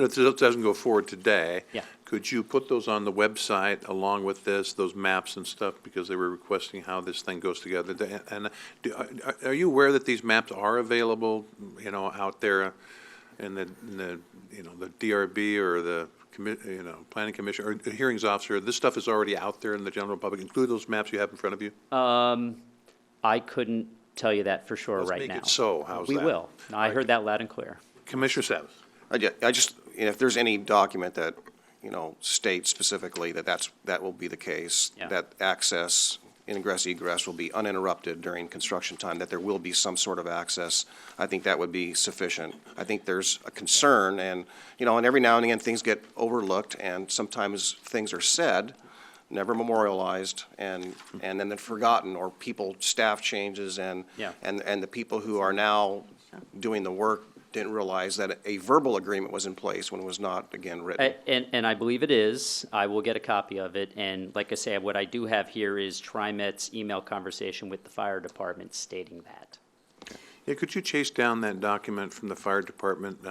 if it doesn't go forward today? Yeah. Could you put those on the website along with this, those maps and stuff, because they were requesting how this thing goes together? And are you aware that these maps are available, out there in the, the DRB or the Planning Commission or the Hearings Officer? This stuff is already out there in the general public, include those maps you have in front of you? I couldn't tell you that for sure Let's right make now. it so. How's We that? will. No, I heard that loud and clear. Commissioner Savas. I just, if there's any document that, states specifically that will be the case, Yeah. that access, ingress, egress will be uninterrupted during construction time, that there will be some sort of access, I think that would be sufficient. I think there's a concern, and every now and again, things get overlooked, and sometimes things are said, never memorialized, and then they're forgotten, or staff changes, and Yeah. and the people who are now doing the work didn't realize that a verbal agreement was in place when it was not, again, written. And I believe it is. I will get a copy of it. And like I say, what I do have here is TriMet's email conversation with the fire department stating that. Yeah, could you chase down that document from the fire department,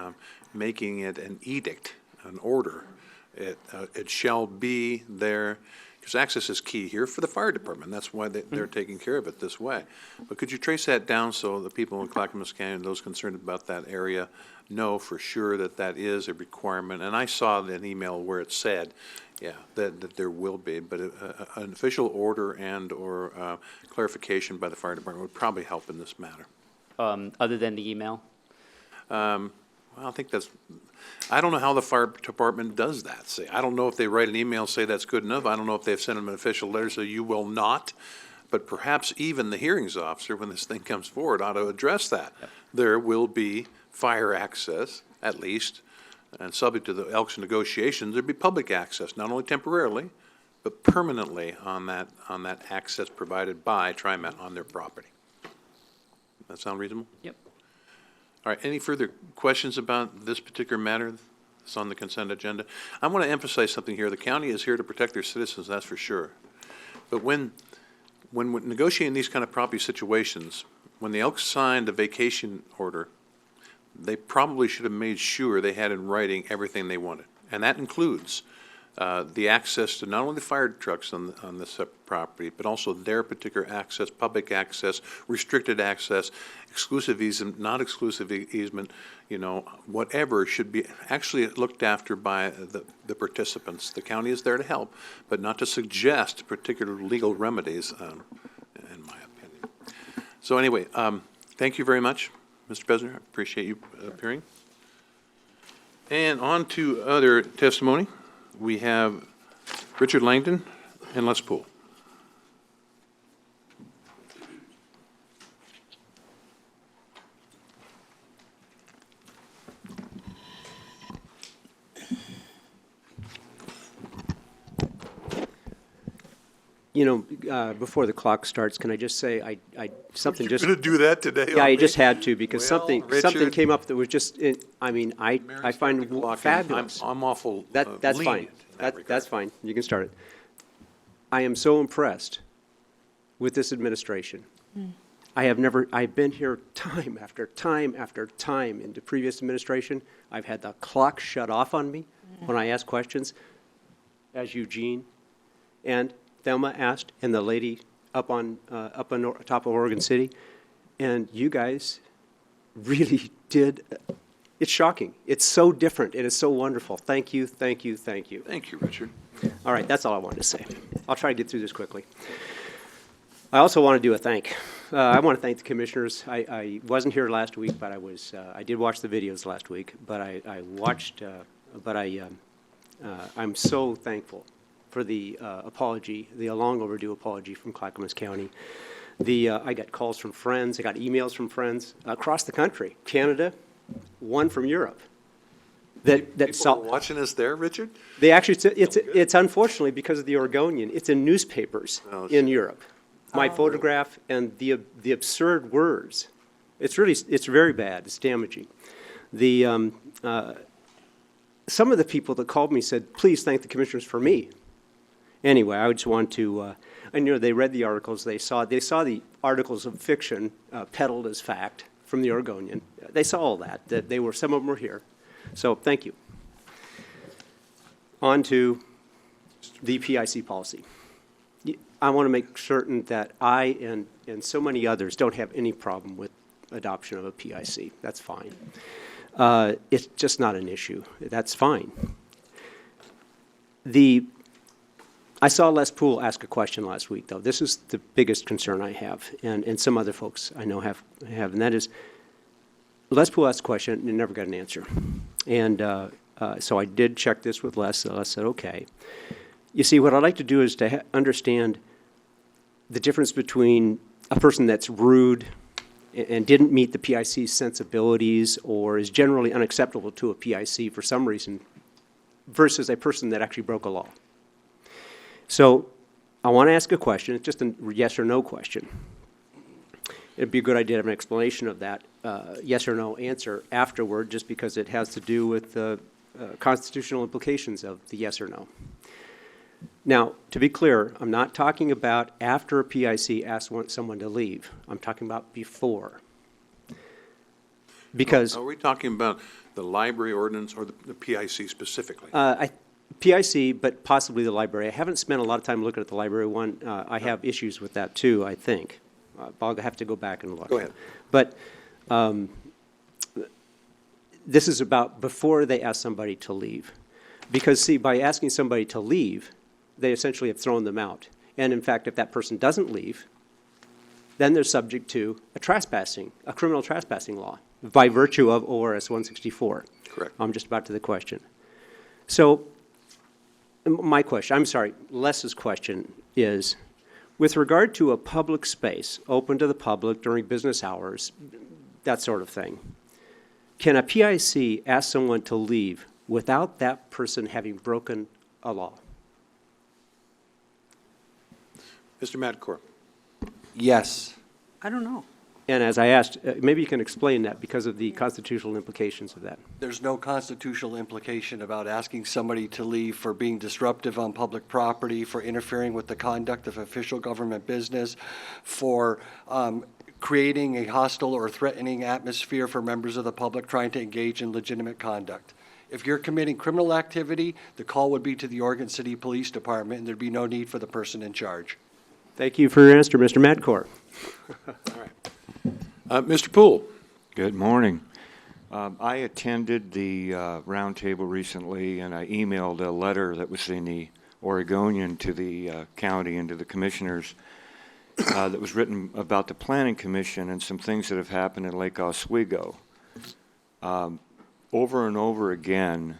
making it an edict, an order? It shall be there, because access is key here for the fire department. That's why they're taking care of it this way. But could you trace that down so the people in Clackamas County and those concerned about that area know for sure that that is a requirement? And I saw an email where it said, that there will be, but an official order and/or clarification by the fire department would probably help in this matter. Other than the email? Well, I think I don't know how the fire department does that. See, I don't know if they write an email and say that's good enough. I don't know if they've sent them an official letter, so you will not. But perhaps even the hearings officer, when this thing comes forward, ought to address that. Yep. There will be fire access, at least, and subject to the Elks negotiations, there'd be public access, not only temporarily, but permanently on that access provided by TriMet on their property. That sound reasonable? Yep. All right, any further questions about this particular matter that's on the consent agenda? I want to emphasize something here. The county is here to protect their citizens, that's for sure. But when we're negotiating these kind of property situations, when the Elks signed the vacation order, they probably should have made sure they had in writing everything they wanted. And that includes the access to not only the fire trucks on this property, but also their particular access, public access, restricted access, exclusive easement, not exclusive easement, whatever should be actually looked after by the participants. The county is there to help, but not to suggest particular legal remedies, in my opinion. So anyway, thank you very much, Mr. Besner. I appreciate you appearing. And on to other testimony. We have Richard Langdon and Les Poole. Before the clock starts, can I just say, something just. You're going to do that today? Yeah, on I me? just had to, because Well, something Richard- came up that was just, I find Start the clock, and fabulous. I'm awful That's fine. lenient in that regard. That's fine. You can start it. I am so impressed with this administration. I've been here time after time after time in the previous administration. I've had the clock shut off on me when I ask questions, as Eugene and Thelma asked, and the lady up on top of Oregon City. And you guys really did. It's shocking. It's so different. It is so wonderful. Thank you, thank you, thank you. Thank you, Richard. All right, that's all I wanted to say. I'll try to get through this quickly. I also want to do a thank. I want to thank the commissioners. I wasn't here last week, but I did watch the videos last week. But I'm so thankful for the apology, the long overdue apology from Clackamas County. I got calls from friends. I got emails from friends across the country, Canada, one from Europe. People are watching us there, Richard? They actually, it's unfortunately because of the Oregonian, it's in newspapers in Europe. My photograph and the absurd words. It's very bad. It's damaging. some of the people that called me said, please thank the commissioners for me. Anyway, I just want to, and they read the articles, they saw the articles of fiction peddled as fact from the Oregonian. They saw all that some of them were here. So thank you. On to the PIC policy. I want to make certain that I and so many others don't have any problem with adoption of a PIC. That's fine. It's just not an issue. That's fine. I saw Les Poole ask a question last week, though. This is the biggest concern I have, and some other folks I know have, and that is, Les Poole asked a question and never got an answer. And so I did check this with Les, and Les said, okay. You see, what I'd like to do is to understand the difference between a person that's rude and didn't meet the PIC's sensibilities or is generally unacceptable to a PIC for some reason versus a person that actually broke a law. So I want to ask a question. It's just a yes or no question. It'd be a good idea to have an explanation of that yes or no answer afterward, just because it has to do with the constitutional implications of the yes or no. Now, to be clear, I'm not talking about after a PIC asks someone to leave. I'm talking about before. Because Are we talking about the library ordinance or the PIC specifically? PIC, but possibly the library. I haven't spent a lot of time looking at the library one. I have issues with that too, I think. I'll have to go back and look. Go ahead. But this is about before they ask somebody to leave. Because, see, by asking somebody to leave, they essentially have thrown them out. And in fact, if that person doesn't leave, then they're subject to a criminal trespassing law by virtue of ORS 164. Correct. I'm just about to the question. So my question, I'm sorry, Les's question is, with regard to a public space open to the public during business hours, that sort of thing, can a PIC ask someone to leave without that person having broken a law? Mr. Madcore. Yes. I don't know. And as I asked, maybe you can explain that because of the constitutional implications of that. There's no constitutional implication about asking somebody to leave for being disruptive on public property, for interfering with the conduct of official government business, for creating a hostile or threatening atmosphere for members of the public trying to engage in legitimate conduct. If you're committing criminal activity, the call would be to the Oregon City Police Department, and there'd be no need for the person in charge. Thank you for your answer, Mr. Madcore. All right. Mr. Poole. Good morning. I attended the roundtable recently, and I emailed a letter that was in the Oregonian to the county and to the commissioners that was written about the Planning Commission and some things that have happened in Lake Oswego. Over and over again,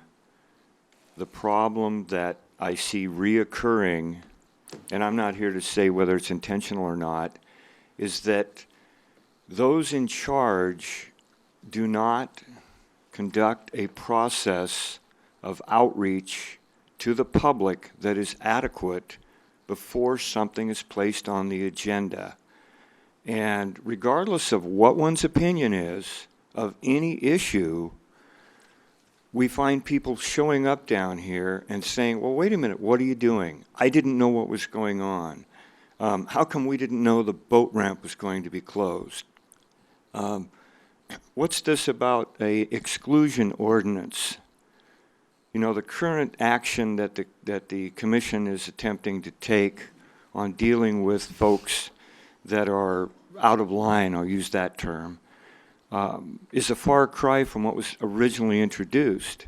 the problem that I see reoccurring, and I'm not here to say whether it's intentional or not, is that those in charge do not conduct a process of outreach to the public that is adequate before something is placed on the agenda. And regardless of what one's opinion is of any issue, we find people showing up down here and saying, well, wait a minute, what are you doing? I didn't know what was going on. How come we didn't know the boat ramp was going to be closed? What's this about a exclusion ordinance? You know, the current action that the commission is attempting to take on dealing with folks that are out of line, I'll use that term, is a far cry from what was originally introduced.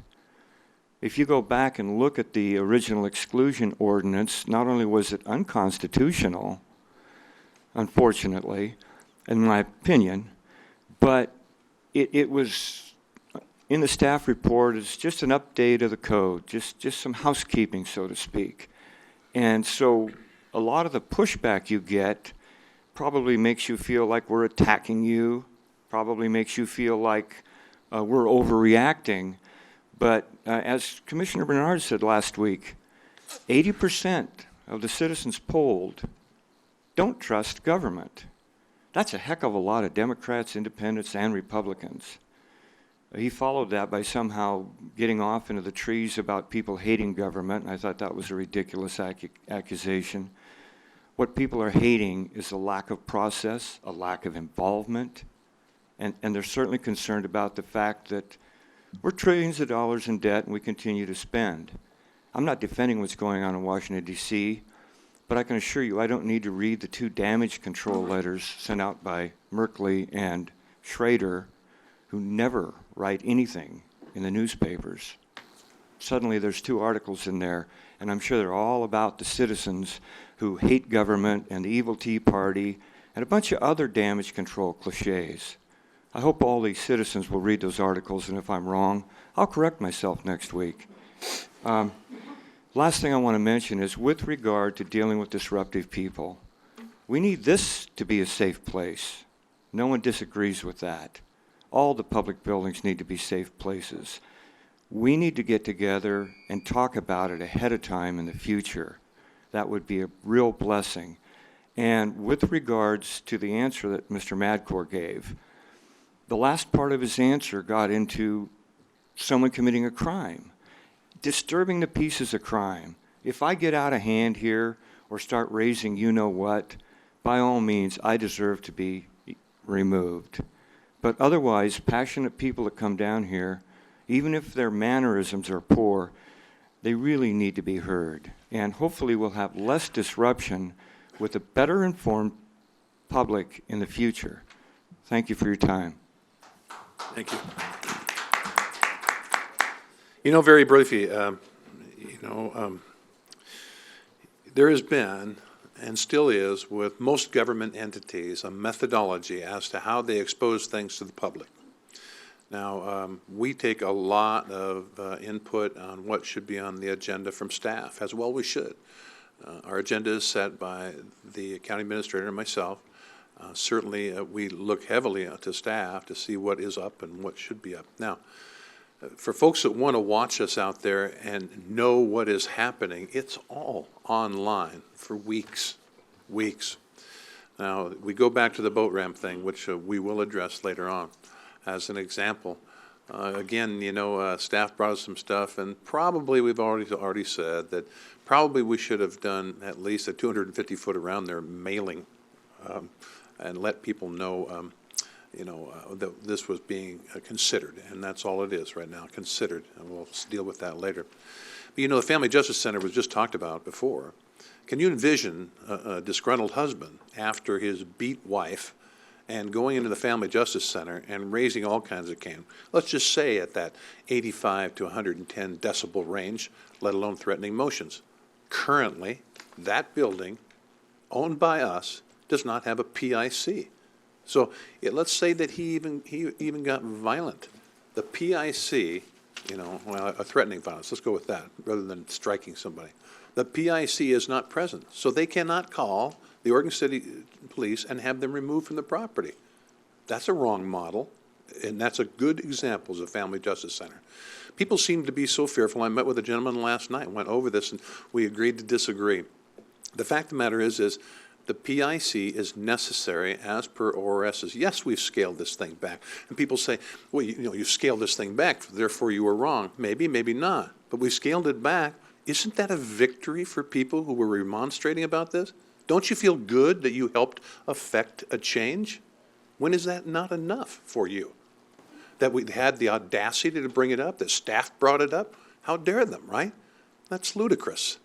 If you go back and look at the original exclusion ordinance, not only was it unconstitutional, unfortunately, in my opinion, but it was in the staff report, it's just an update of the code, just some housekeeping, so to speak. And so a lot of the pushback you get probably makes you feel like we're attacking you, probably makes you feel like we're overreacting. But as Commissioner Bernard said last week, 80% of the citizens polled don't trust government. That's a heck of a lot of Democrats, Independents, and Republicans. He followed that by somehow getting off into the trees about people hating government, and I thought that was a ridiculous accusation. What people are hating is a lack of process, a lack of involvement, and they're certainly concerned about the fact that we're trillions of dollars in debt and we continue to spend. I'm not defending what's going on in Washington, D.C., but I can assure you I don't need to read the 2 damage control letters sent out by Merkley and Schrader, who never write anything in the newspapers. Suddenly there's 2 articles in there, and I'm sure they're all about the citizens who hate government and the evil Tea Party and a bunch of other damage control cliches. I hope all these citizens will read those articles, and if I'm wrong, I'll correct myself next week. Last thing I want to mention is with regard to dealing with disruptive people, we need this to be a safe place. No one disagrees with that. All the public buildings need to be safe places. We need to get together and talk about it ahead of time in the future. That would be a real blessing. And with regards to the answer that Mr. Madcore gave, the last part of his answer got into someone committing a crime. Disturbing the peace is a crime. If I get out of hand here or start raising you-know-what, by all means, I deserve to be removed. But otherwise, passionate people that come down here, even if their mannerisms are poor, they really need to be heard. And hopefully we'll have less disruption with a better informed public in the future. Thank you for your time. Thank you. You know, very briefly, there has been and still is with most government entities a methodology as to how they expose things to the public. Now, we take a lot of input on what should be on the agenda from staff, as well we should. Our agenda is set by the county administrator and myself. Certainly, we look heavily to staff to see what is up and what should be up. Now, for folks that want to watch us out there and know what is happening, it's all online for weeks. Now, we go back to the boat ramp thing, which we will address later on as an example. Again, staff brought us some stuff, and probably we've already said that probably we should have done at least a 250-foot around there mailing and let people know that this was being considered, and that's all it is right now, considered, and we'll deal with that later. But the Family Justice Center was just talked about before. Can you envision a disgruntled husband after his beat wife and going into the Family Justice Center and raising all kinds of cane? Let's just say at that 85 to 110 decibel range, let alone threatening motions. Currently, that building, owned by us, does not have a PIC. So let's say that he even got violent. The PIC, a threatening violence, let's go with that, rather than striking somebody. The PIC is not present, so they cannot call the Oregon City Police and have them removed from the property. That's a wrong model, and that's a good example of a Family Justice Center. People seem to be so fearful. I met with a gentleman last night, went over this, and we agreed to disagree. The fact of the matter is the PIC is necessary as per ORS's. Yes, we've scaled this thing back. And people say, well, you've scaled this thing back, therefore you were wrong. Maybe, maybe not. But we scaled it back. Isn't that a victory for people who were remonstrating about this? Don't you feel good that you helped affect a change? When is that not enough for you? That we had the audacity to bring it up, that staff brought it up? How dare them, right? That's ludicrous.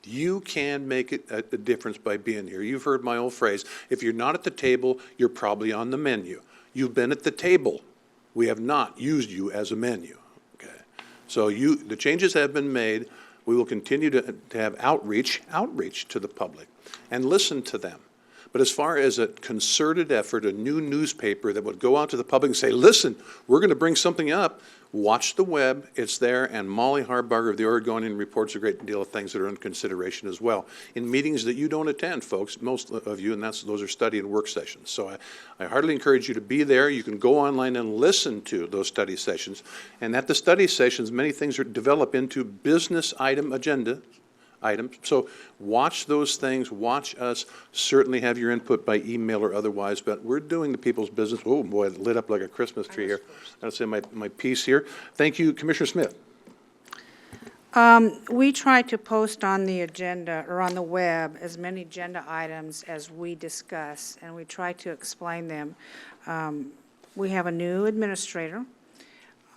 You can make it a difference by being here. You've heard my old phrase, if you're not at the table, you're probably on the menu. You've been at the table. We have not used you as a menu. Okay. So the changes have been made. We will continue to have outreach to the public and listen to them. But as far as a concerted effort, a new newspaper that would go out to the public and say, listen, we're going to bring something up, watch the web, it's there, and Molly Harbarger of the Oregonian reports a great deal of things that are in consideration as well. In meetings that you don't attend, folks, most of you, and those are study and work sessions. So I heartily encourage you to be there. You can go online and listen to those study sessions. And at the study sessions, many things are developed into business item agenda items. So watch those things, watch us, certainly have your input by email or otherwise, but we're doing the people's business. Oh, boy, it lit up like a Christmas tree here. That's in my piece here. Thank you, Commissioner Smith. We try to post on the agenda or on the web as many agenda items as we discuss, and we try to explain them. We have a new administrator.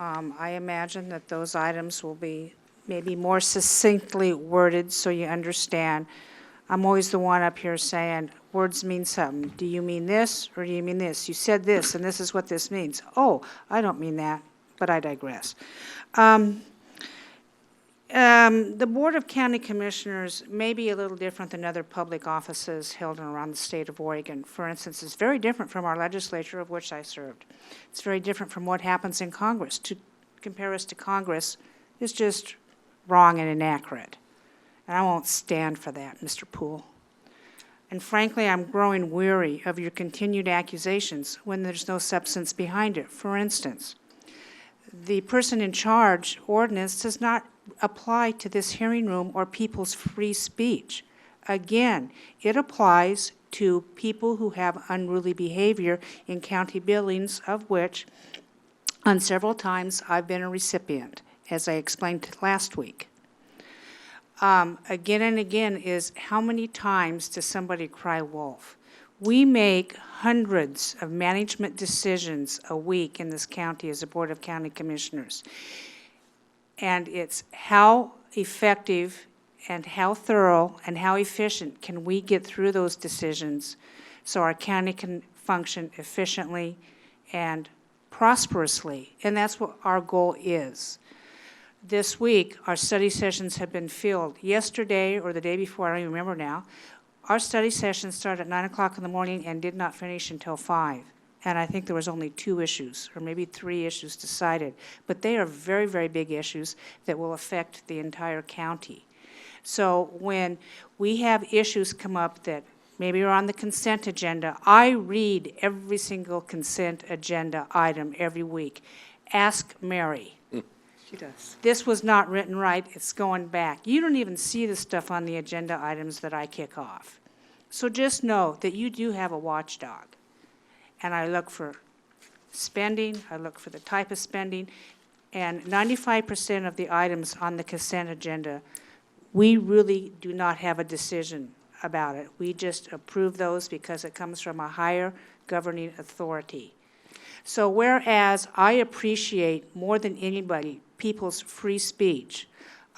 I imagine that those items will be maybe more succinctly worded so you understand. I'm always the one up here saying, words mean something. Do you mean this or do you mean this? You said this and this is what this means. Oh, I don't mean that, but I digress. The Board of County Commissioners may be a little different than other public offices held around the state of Oregon. For instance, it's very different from our legislature of which I served. It's very different from what happens in Congress. To compare us to Congress is just wrong and inaccurate. And I won't stand for that, Mr. Poole. And frankly, I'm growing weary of your continued accusations when there's no substance behind it. For instance, the person in charge ordinance does not apply to this hearing room or people's free speech. Again, it applies to people who have unruly behavior in county buildings, of which on several times I've been a recipient, as I explained last week. Again and again is how many times does somebody cry wolf? We make hundreds of management decisions a week in this county as a Board of County Commissioners. And it's how effective and how thorough and how efficient can we get through those decisions so our county can function efficiently and prosperously. And that's what our goal is. This week, our study sessions have been filled. Yesterday or the day before, I don't even remember now, our study session started at 9 o'clock in the morning and did not finish until 5. And I think there was only 2 issues, or maybe 3 issues decided. But they are very, very big issues that will affect the entire county. So when we have issues come up that maybe are on the consent agenda, I read every single consent agenda item every week. Ask Mary. She does. This was not written right, it's going back. You don't even see the stuff on the agenda items that I kick off. So just know that you do have a watchdog. And I look for spending, I look for the type of spending, and 95% of the items on the consent agenda, we really do not have a decision about it. We just approve those because it comes from a higher governing authority. So whereas I appreciate more than anybody people's free speech,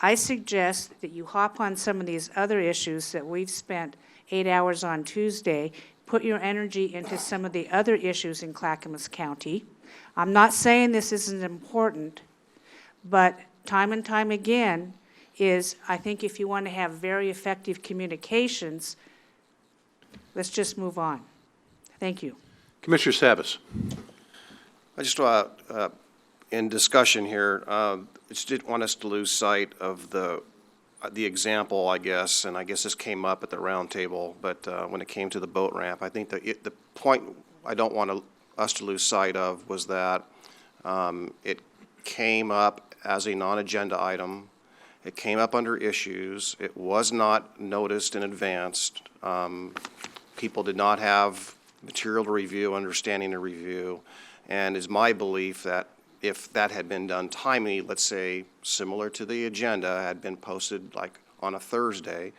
I suggest that you hop on some of these other issues that we've spent 8 hours on Tuesday, put your energy into some of the other issues in Clackamas County. I'm not saying this isn't important, but time and time again is, I think if you want to have very effective communications, let's just move on. Thank you. Commissioner Savas. I just, in discussion here, just didn't want us to lose sight of the example, I guess, and I guess this came up at the round table, but when it came to the boat ramp, I think that the point I don't want us to lose sight of was that it came up as a non-agenda item. It came up under issues. It was not noticed in advance. People did not have material to review, understanding to review, and it's my belief that if that had been done timely, let's say similar to the agenda, had been posted like on a Thursday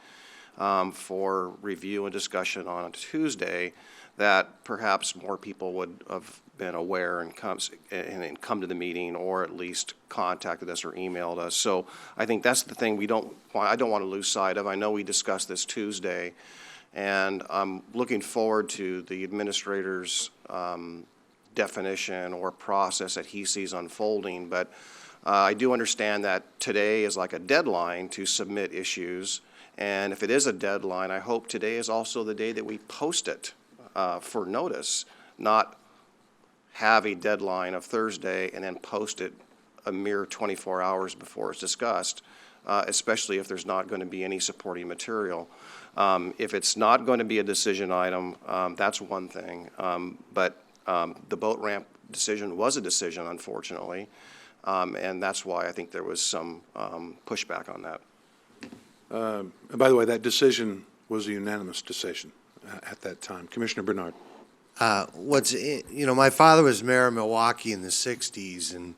for review and discussion on a Tuesday, that perhaps more people would have been aware and come to the meeting, or at least contacted us or emailed us. So I think that's the thing I don't want to lose sight of. I know we discussed this Tuesday, and I'm looking forward to the administrator's definition or process that he sees unfolding, but I do understand that today is like a deadline to submit issues, and if it is a deadline, I hope today is also the day that we post it for notice, not have a deadline of Thursday and then post it a mere 24 hours before it's discussed, especially if there's not going to be any supporting material. If it's not going to be a decision item, that's one thing, but the boat ramp decision was a decision, unfortunately, and that's why I think there was some pushback on that. And by the way, that decision was a unanimous decision at that time. Commissioner Bernard. My father was mayor of Milwaukee in the 60s, and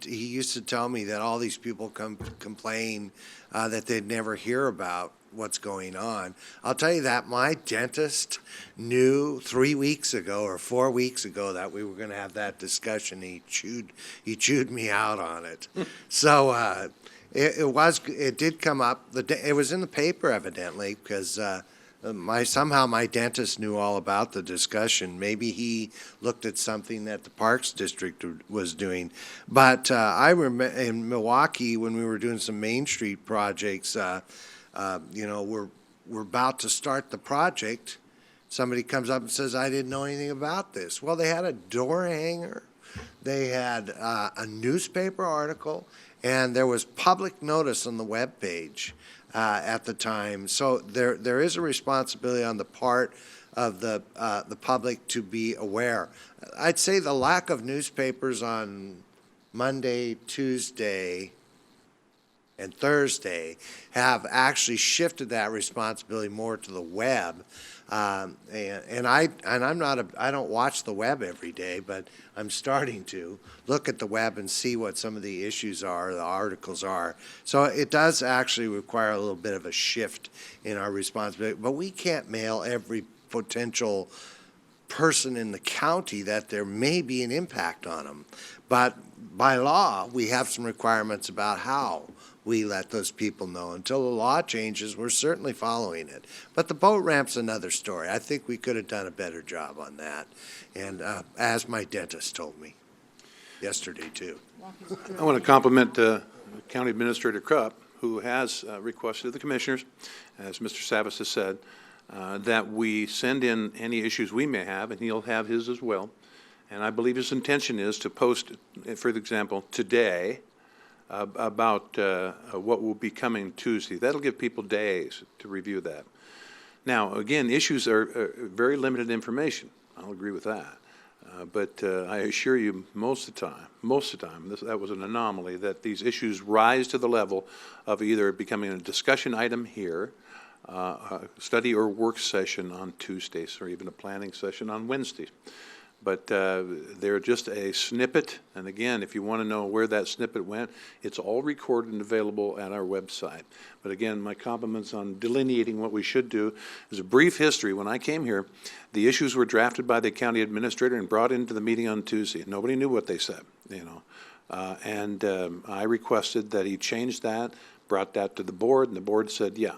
he used to tell me that all these people complain that they'd never hear about what's going on. I'll tell you that my dentist knew 3 weeks ago or 4 weeks ago that we were going to have that discussion. He chewed me out on it. So it did come up. It was in the paper evidently because somehow my dentist knew all about the discussion. Maybe he looked at something that the Parks District was doing. But I remember in Milwaukee when we were doing some Main Street projects, we're about to start the project. Somebody comes up and says, I didn't know anything about this. Well, they had a door hanger. They had a newspaper article, and there was public notice on the webpage at the time. So there is a responsibility on the part of the public to be aware. I'd say the lack of newspapers on Monday, Tuesday, and Thursday have actually shifted that responsibility more to the web. I don't watch the web every day, but I'm starting to look at the web and see what some of the issues are, the articles are. So it does actually require a little bit of a shift in our responsibility. But we can't mail every potential person in the county that there may be an impact on them. But by law, we have some requirements about how we let those people know. Until the law changes, we're certainly following it. But the boat ramp's another story. I think we could have done a better job on that, and as my dentist told me yesterday, too. I want to compliment County Administrator Krupp, who has requested of the commissioners, as Mr. Savas has said, that we send in any issues we may have, and he'll have his as well. And I believe his intention is to post, for example, today, about what will be coming Tuesday. That'll give people days to review that. Now, again, issues are very limited information. I'll agree with that. But I assure you, most of the time, that was an anomaly, that these issues rise to the level of either becoming a discussion item here, a study or work session on Tuesdays, or even a planning session on Wednesdays. But they're just a snippet, and again, if you want to know where that snippet went, it's all recorded and available at our website. But again, my compliments on delineating what we should do. As a brief history, when I came here, the issues were drafted by the county administrator and brought into the meeting on Tuesday. Nobody knew what they said, I requested that he change that, brought that to the board, and the board said, yeah,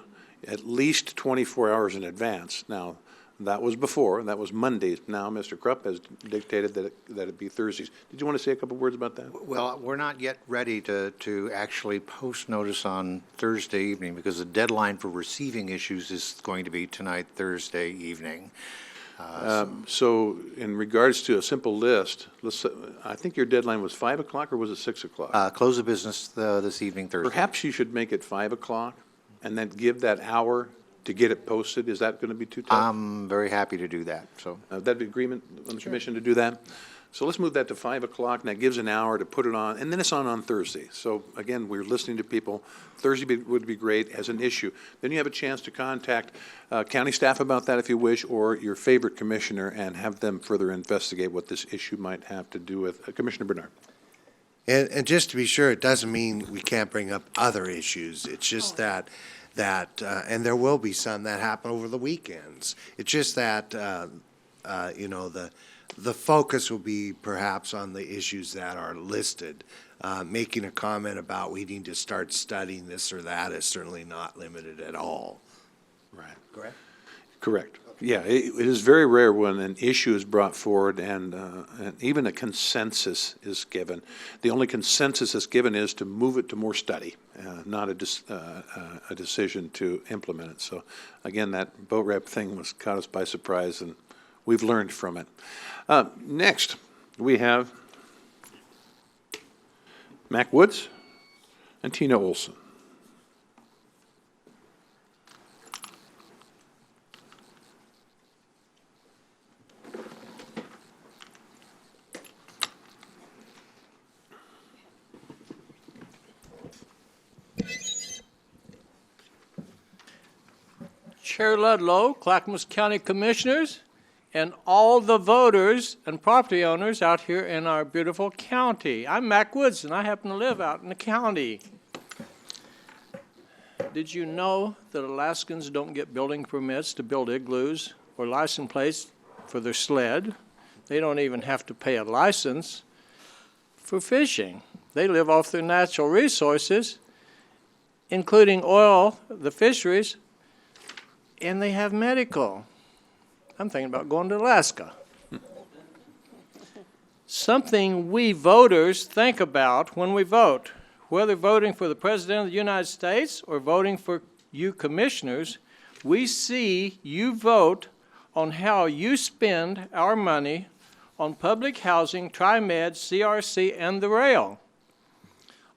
at least 24 hours in advance. Now, that was before, that was Mondays. Now, Mr. Krupp has dictated that it be Thursdays. Did you want to say a couple words about that? Well, we're not yet ready to actually post notice on Thursday evening because the deadline for receiving issues is going to be tonight, Thursday evening. So in regards to a simple list, I think your deadline was 5 o'clock or was it 6 o'clock? Close of business this evening, Thursday. Perhaps you should make it 5 o'clock and then give that hour to get it posted. Is that going to be too tough? I'm very happy to do that. So that'd be agreement on the commission to do that? So let's move that to 5 o'clock, and that gives an hour to put it on, and then it's on Thursday. So again, we're listening to people. Thursday would be great as an issue. Then you have a chance to contact county staff about that if you wish, or your favorite commissioner, and have them further investigate what this issue might have to do with. Commissioner Bernard. And just to be sure, it doesn't mean we can't bring up other issues. It's just that and there will be some that happen over the weekends. It's just that, the focus will be perhaps on the issues that are listed. Making a comment about we need to start studying this or that is certainly not limited at all. Right. Correct? Correct. Yeah, it is very rare when an issue is brought forward and even a consensus is given. The only consensus that's given is to move it to more study, not a decision to implement it. So again, that boat ramp thing caught us by surprise, and we've learned from it. Next, we have Mac Woods and Tina Olson. Chair Ludlow, Clackamas County Commissioners, and all the voters and property owners out here in our beautiful county. I'm Mac Woods, and I happen to live out in the county. Did you know that Alaskans don't get building permits to build igloos or license plates for their sled? They don't even have to pay a license for fishing. They live off their natural resources, including oil, the fisheries, and they have medical. I'm thinking about going to Alaska. Something we voters think about when we vote, whether voting for the President of the United States or voting for you commissioners, we see you vote on how you spend our money on public housing, TriMed, CRC, and the rail.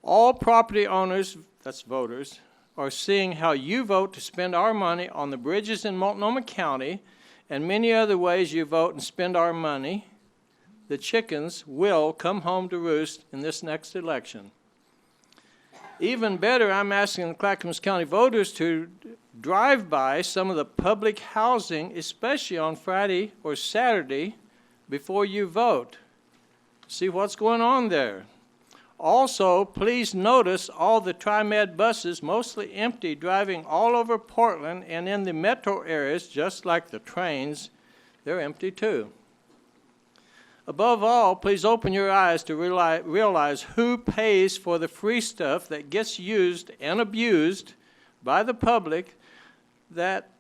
All property owners, that's voters, are seeing how you vote to spend our money on the bridges in Multnomah County and many other ways you vote and spend our money. The chickens will come home to roost in this next election. Even better, I'm asking the Clackamas County voters to drive by some of the public housing, especially on Friday or Saturday, before you vote. See what's going on there. Also, please notice all the TriMed buses, mostly empty, driving all over Portland and in the metro areas, just like the trains, they're empty too. Above all, please open your eyes to realize who pays for the free stuff that gets used and abused by the public that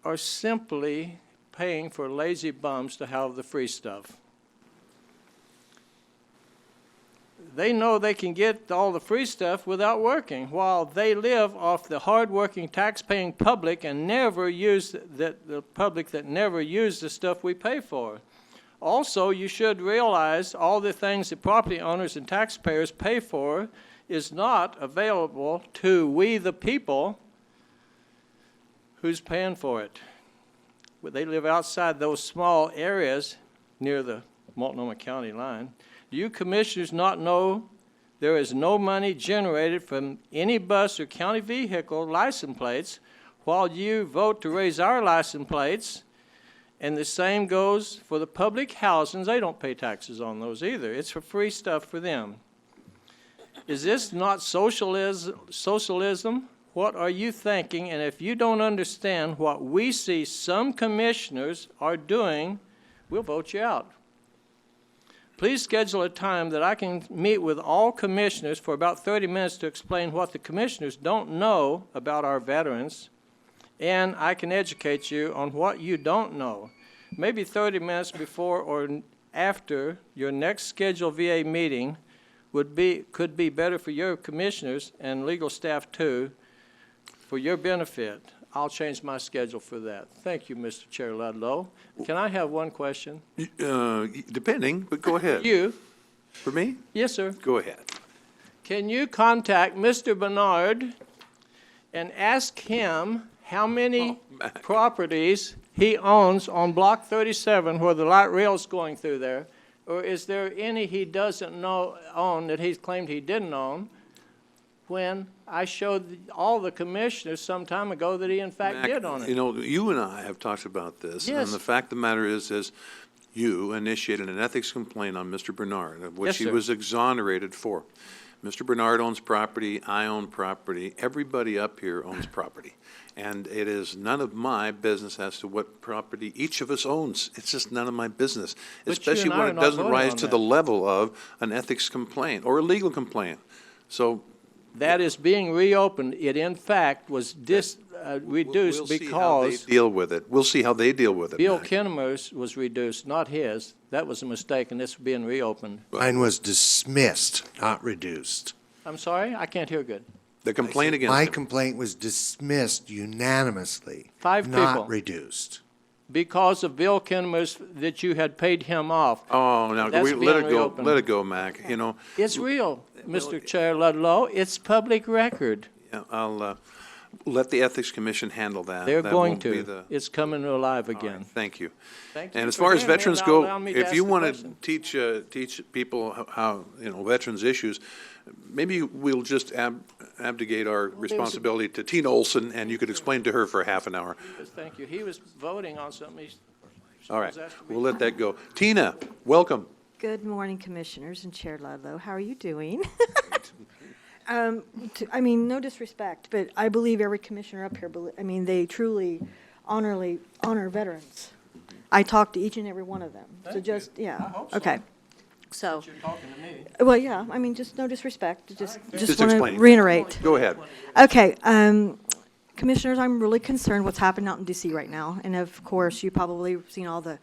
are simply paying for lazy bums to have the free stuff. They know they can get all the free stuff without working, while they live off the hard-working, tax-paying public and never use the public that never use the stuff we pay for. Also, you should realize all the things that property owners and taxpayers pay for is not available to we the people who's paying for it. They live outside those small areas near the Multnomah County line. Do you commissioners not know there is no money generated from any bus or county vehicle license plates while you vote to raise our license plates? And the same goes for the public housings. They don't pay taxes on those either. It's for free stuff for them. Is this not socialism? What are you thinking? And if you don't understand what we see some commissioners are doing, we'll vote you out. Please schedule a time that I can meet with all commissioners for about 30 minutes to explain what the commissioners don't know about our veterans, and I can educate you on what you don't know. Maybe 30 minutes before or after your next scheduled VA meeting could be better for your commissioners and legal staff too, for your benefit. I'll change my schedule for that. Thank you, Mr. Chair Ludlow. Can I have one question? Depending, but go ahead. You? For me? Yes, sir. Go ahead. Can you contact Mr. Bernard and ask him how many properties he owns on Block 37 where the light rail is going through there? Or is there any he doesn't own that he's claimed he didn't own, when I showed all the commissioners some time ago that he in fact Mac, did own it? You know, you and I have talked about this. Yes. And the fact of the matter is you initiated an ethics complaint on Mr. Bernard, of which Yes, he sir. was exonerated for. Mr. Bernard owns property, I own property, everybody up here owns property. And it is none of my business as to what property each of us owns. It's just none of my business, But you especially and I when are it not doesn't voting rise on to that. the level of an ethics complaint or a legal complaint. So That is being reopened. It in fact was reduced we'll see how they because deal with it. We'll see how they deal with it. Bill Mac. Kinnemer's was reduced, not his. That was a mistake, and it's being reopened. Mine was dismissed, not reduced. I'm sorry, I can't hear good. The complaint against My him. complaint was dismissed unanimously, 5 people. not reduced. Because of Bill Kinnemer's, that you had paid him off. Oh, now That's let being it go. reopened. Let it go, Mac. You know, It's real, Mr. Chair Ludlow. It's public record. yeah, Let the Ethics Commission handle that. They're That going won't be to. the- It's coming alive All right, again. thank you. Thank you And as for far as hearing me veterans and go, allowing me to if ask you the want question. to teach people how, veterans' issues, maybe we'll just abdicate our responsibility to Tina Olson, and you could explain to her for half an hour. Thank you. He was voting on something. All right, we'll let that go. Tina, welcome. Good morning, Commissioners and Chair Ludlow. How are you doing? I mean, no disrespect, but I believe every commissioner up here, they truly honor veterans. I talk to each and every one of them. So just, yeah. I hope so. Okay. So, You're talking to me. well, yeah, I mean, just no disrespect, just Just want to explain. reiterate. Go ahead. Okay, Commissioners, I'm really concerned what's happening out in DC right now, and of course, you probably seen all the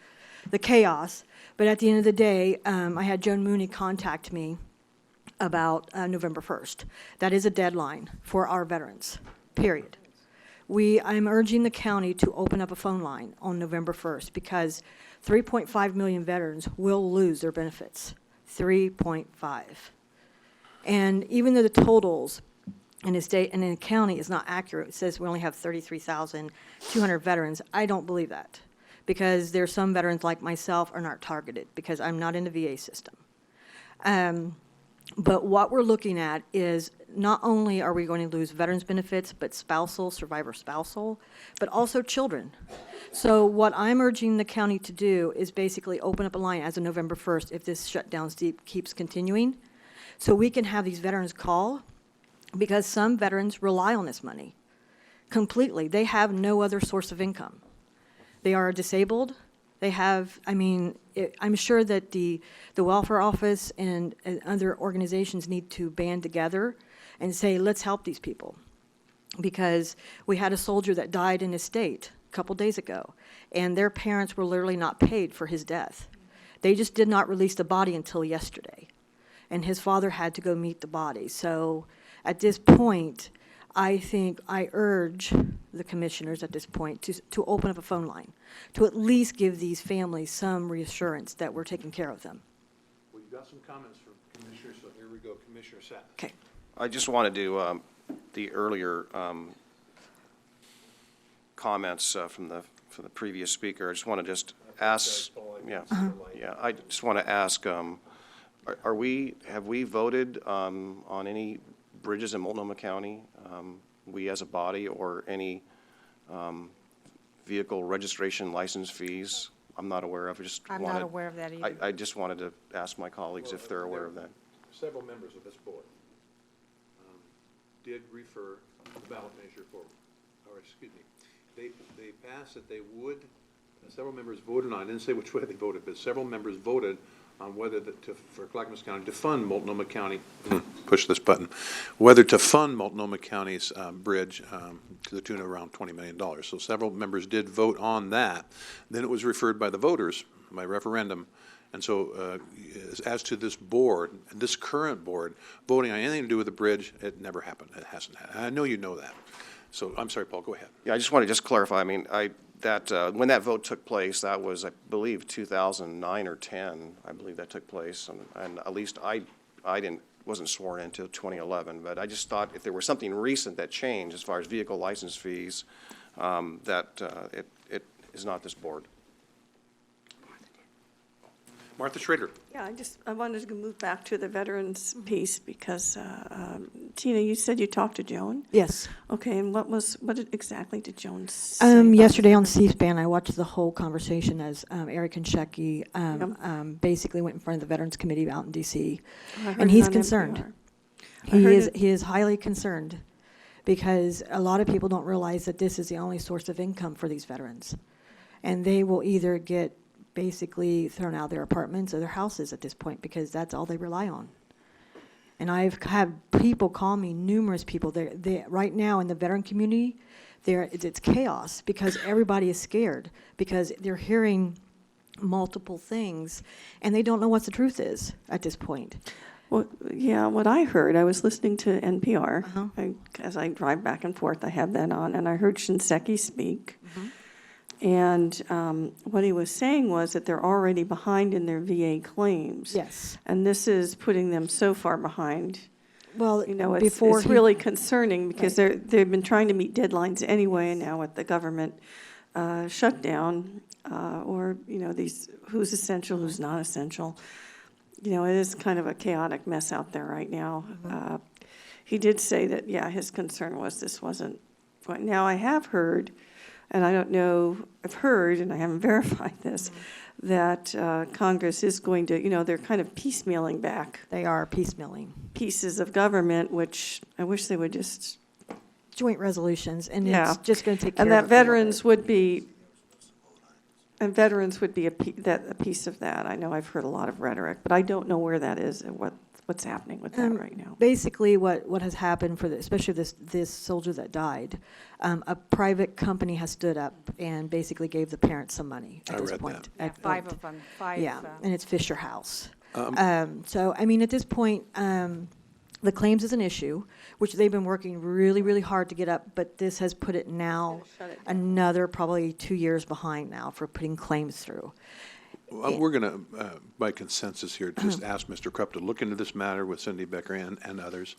chaos, but at the end of the day, I had Joan Mooney contact me about November 1st. That is a deadline for our veterans, period. I'm urging the county to open up a phone line on November 1st because 3.5 million veterans will lose their benefits. 3.5. And even though the totals in the state and in the county is not accurate, it says we only have 33,200 veterans, I don't believe that. Because there are some veterans like myself are not targeted because I'm not in the VA system. But what we're looking at is not only are we going to lose veterans benefits, but survivor spousal, but also children. So what I'm urging the county to do is basically open up a line as of November 1st if this shutdown keeps continuing, so we can have these veterans call, because some veterans rely on this money completely. They have no other source of income. They are disabled. They have, I'm sure that the welfare office and other organizations need to band together and say, let's help these people. Because we had a soldier that died in his state a couple days ago, and their parents were literally not paid for his death. They just did not release the body until yesterday, and his father had to go meet the body. So at this point, I urge the commissioners at this point to open up a phone line, to at least give these families some reassurance that we're taking care of them. Well, you've got some comments from commissioners, so here we go. Commissioner Sapp. Okay. I just want to do the earlier comments from the previous speaker. I just want to ask, I just want to ask, have we voted on any bridges in Multnomah County, we as a body, or any vehicle registration license fees? I'm not aware of. I'm not aware of that either. I just wanted to ask my colleagues if they're aware of that. Several members of this board did refer the ballot measure forward, or excuse me, they passed that they would, several members voted on, I didn't say which way they voted, but several members voted on whether for Clackamas County to fund Multnomah County, push this button, whether to fund Multnomah County's bridge to the tune of around $20 million. So several members did vote on that. Then it was referred by the voters, by referendum. And so as to this board, this current board, voting on anything to do with the bridge, it never happened. It hasn't happened. I know you know that. So I'm sorry, Paul, go ahead. Yeah, I just want to clarify. When that vote took place, that was, I believe, 2009 or 10. I believe that took place, and at least I wasn't sworn in until 2011. But I just thought if there was something recent that changed as far as vehicle license fees, it is not this board. Martha Schrader. Yeah, I wanted to move back to the veterans piece because, Tina, you said you talked to Joan? Yes. Okay, and what exactly did Joan say? Yesterday on C-SPAN, I watched the whole conversation as Eric Konchecki basically went in front of the Veterans Committee out in D.C. And he's concerned. He is highly concerned because a lot of people don't realize that this is the only source of income for these veterans. And they will either get basically thrown out of their apartments or their houses at this point because that's all they rely on. And I've had people call me, numerous people. They right now in the veteran community, it's chaos because everybody is scared because they're hearing multiple things and they don't know what the truth is at this point. Well, yeah, what I heard, I was listening to NPR. As I drive back and forth, I have that on, and I heard Shinseki speak. And what he was saying was that they're already behind in their VA claims. Yes. And this is putting them so far behind Well, You know, before it's he- really concerning because they've been trying to meet deadlines anyway, and now with the government shutdown, or, you know, these, who's essential, who's not essential. You know, it is kind of a chaotic mess out there right now. He did say that, yeah, his concern was this wasn't, now I have heard, and I don't know, I've heard, and I haven't verified this, that Congress is going to, you know, they're kind of piecemealing back. They are piecemealing. Pieces of government, which I wish they would just, Joint resolutions, and yeah. it's just going to take care And of that it for a little veterans would be, and veterans would be a piece of that. I know I've heard a lot of rhetoric, but I don't know where that is and what's happening with that right now. Basically, what has happened for especially this soldier that died, a private company has stood up and basically gave the parents some money at I this read point. that. At Five point. of them, five. Yeah, and it's Fisher House. Um, So, I mean, at this point, the claims is an issue, which they've been working really, really hard to get up, but this has put it now another probably 2 years behind now for putting claims through. Well, we're going to, by consensus here, just ask Mr. Krupp to look into this matter with Cindy Becker and others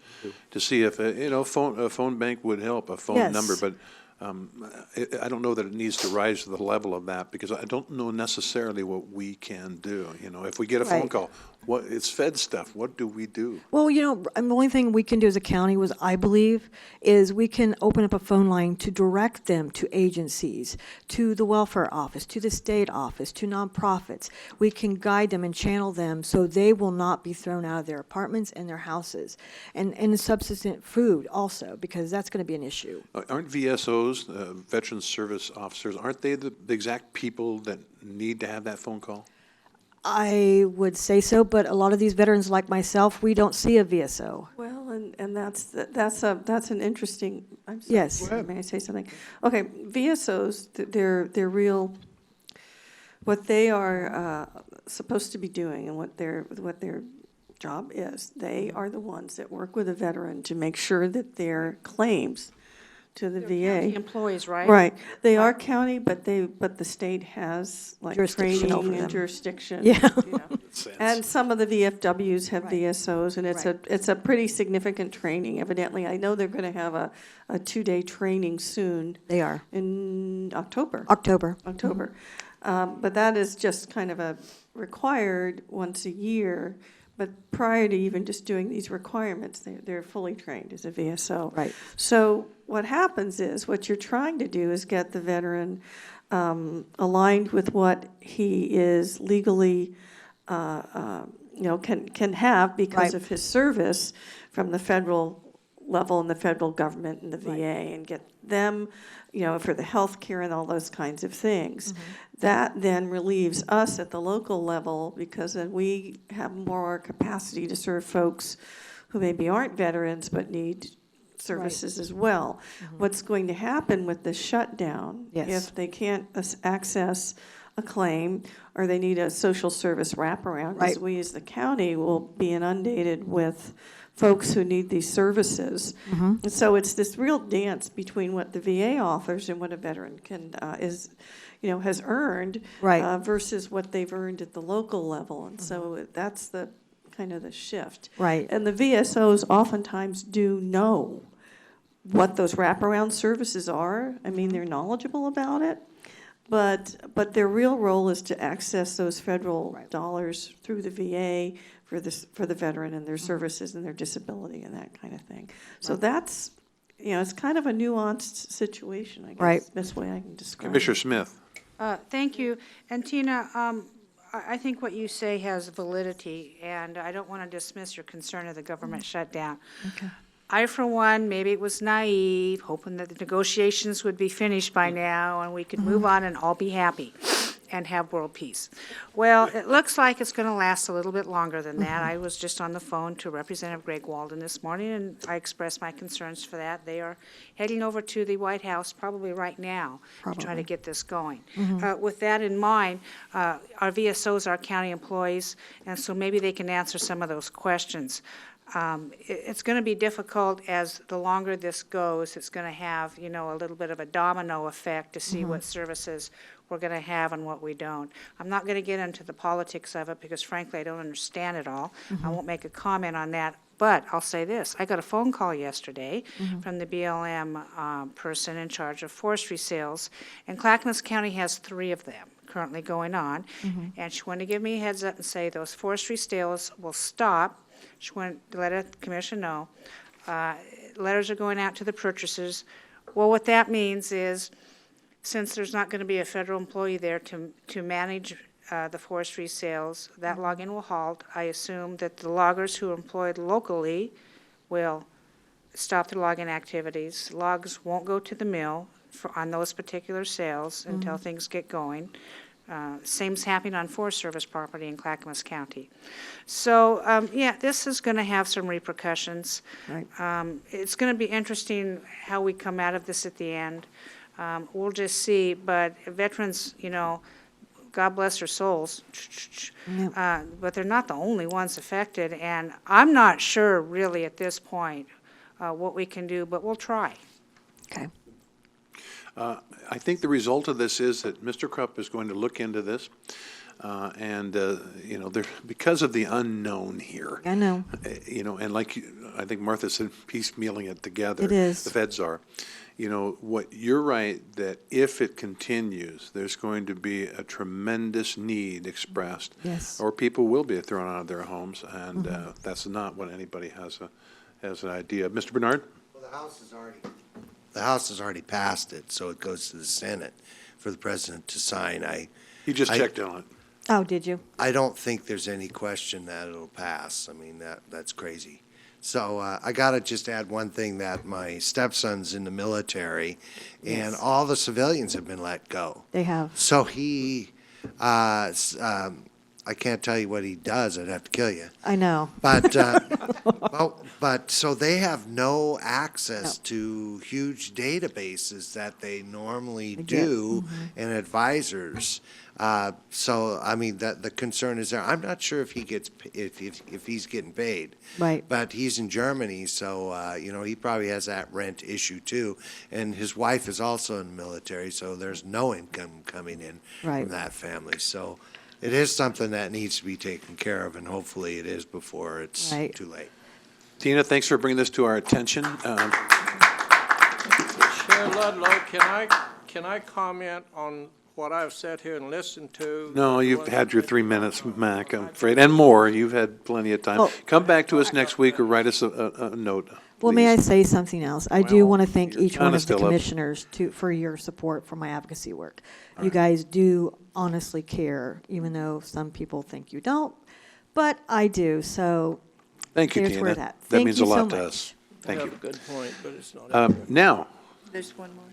to see if, you know, a phone bank would help, a phone Yes. number, but I don't know that it needs to rise to the level of that, because I don't know necessarily what we can do. You know, if we get a phone Right. call, it's Fed stuff, what do we do? Well, you know, and the only thing we can do as a county was, I believe, is we can open up a phone line to direct them to agencies, to the welfare office, to the state office, to nonprofits. We can guide them and channel them so they will not be thrown out of their apartments and their houses. And subsistence food also, because that's going to be an issue. Aren't VSOs, Veterans Service Officers, aren't they the exact people that need to have that phone call? I would say so, but a lot of these veterans like myself, we don't see a VSO. Well, and that's an interesting, I'm sorry. Yes. Go ahead. May I say something? Okay, VSOs, they're real, what they are supposed to be doing and what their job is, they are the ones that work with a veteran to make sure that their claims to the VA. County employees, right? Right. They are county, but the state has like Jurisdiction training over and them. jurisdiction. Yeah. You know. And some of the VFWs have VSOs, and it's a pretty significant training, evidently. I know they're going to have a 2-day training soon. They are. In October. October. But that is just kind of a required once a year. But prior to even just doing these requirements, they're fully trained as a VSO. Right. So what happens is, what you're trying to do is get the veteran aligned with what he is legally, can have because Right. of his service from the federal level and the federal government and the VA, and get them, for the health care and all those kinds of things. That then relieves us at the local level, because then we have more capacity to serve folks who maybe aren't veterans but need services as well. What's going to happen with the shutdown, Yes. if they can't access a claim or they need a social service wraparound, because Right. we as the county will be inundated with folks who need these services. And so it's this real dance between what the VA offers and what a veteran has earned Right. versus what they've earned at the local level. And so that's the kind of the shift. Right. And the VSOs oftentimes do know what those wraparound services are. I mean, they're knowledgeable about it, but their real role is to access those federal dollars through the VA for the veteran and their services and their disability and that kind of thing. So that's, it's kind of a nuanced situation, I guess. Right. Best way I can describe it. Commissioner Smith. Thank you. And Tina, I think what you say has validity, and I don't want to dismiss your concern of the government shutdown. Okay. I, for one, maybe it was naive, hoping that the negotiations would be finished by now and we could move on and all be happy and have world peace. Well, it looks like it's going to last a little bit longer than that. I was just on the phone to Representative Greg Walden this morning, and I expressed my concerns for that. They are heading over to the White House probably right now to try to get this going. With that in mind, our VSOs are county employees, and so maybe they can answer some of those questions. It's going to be difficult as the longer this goes. It's going to have, a little bit of a domino effect to see what services we're going to have and what we don't. I'm not going to get into the politics of it because frankly I don't understand it all. I won't make a comment on that. But I'll say this, I got a phone call yesterday from the BLM person in charge of forestry sales, and Clackamas County has 3 of them currently going on. And she wanted to give me a heads up and say those forestry sales will stop. She wanted to let the commission know. Letters are going out to the purchasers. Well, what that means is, since there's not going to be a federal employee there to manage the forestry sales, that logging will halt. I assume that the loggers who are employed locally will stop their logging activities. Logs won't go to the mill on those particular sales until things get going. Same's happening on Forest Service property in Clackamas County. So, yeah, this is going to have some repercussions. Right. It's going to be interesting how we come out of this at the end. We'll just see, but veterans, you know, God bless their souls, but they're not the only ones affected, and I'm not sure really at this point what we can do, but we'll try. Okay. I think the result of this is that Mr. Krupp is going to look into this, and, you know, because of the unknown here. I know. You know, and like I think Martha said, piecemealing it together. It is. The feds are. You know, you're right, that if it continues, there's going to be a tremendous need expressed. Yes. Or people will be thrown out of their homes, and that's not what anybody has an idea. Mr. Bernard? Well, the House has already passed it, so it goes to the Senate for the president to sign. You just checked on it. Oh, did you? I don't think there's any question that it'll pass. I mean, that's crazy. So I got to just add one thing, that my stepson's in the military, and Yes. all the civilians have been let go. They have. So he, I can't tell you what he does. I'd have to kill you. I know. But, but so they have no access to huge databases that they normally do, and advisors. So, I mean, the concern is there. I'm not sure if he gets, if he's getting paid. Right. But he's in Germany, so, you know, he probably has that rent issue too. And his wife is also in the military, so there's no income coming in Right. from that family. So it is something that needs to be taken care of, and hopefully it is before it's Right. too late. Tina, thanks for bringing this to our attention. Chair Ludlow, can I comment on what I've sat here and listened to? No, you've had your 3 minutes, Mac, I'm afraid, and more. You've had plenty of time. Oh. Come back to us next week or write us a note. Well, may I please. say something else? I do want to thank each time one is of the still up. commissioners for your support for my advocacy work. You guys do honestly care, even though some people think you don't, but I do, so Thank you, here's Tina. where that. That Thank means you a so lot to much. us. Thank You you. have a good point, but it's not. Now, There's one more.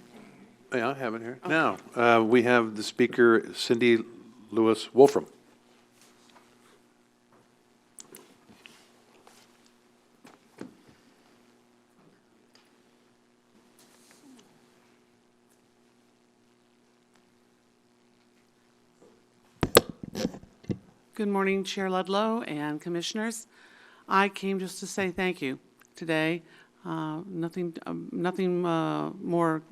yeah, I have it here. Now, we have the speaker, Cindy Lewis Wolfram. Good morning, Chair Ludlow and Commissioners. I came just to say thank you today. Nothing more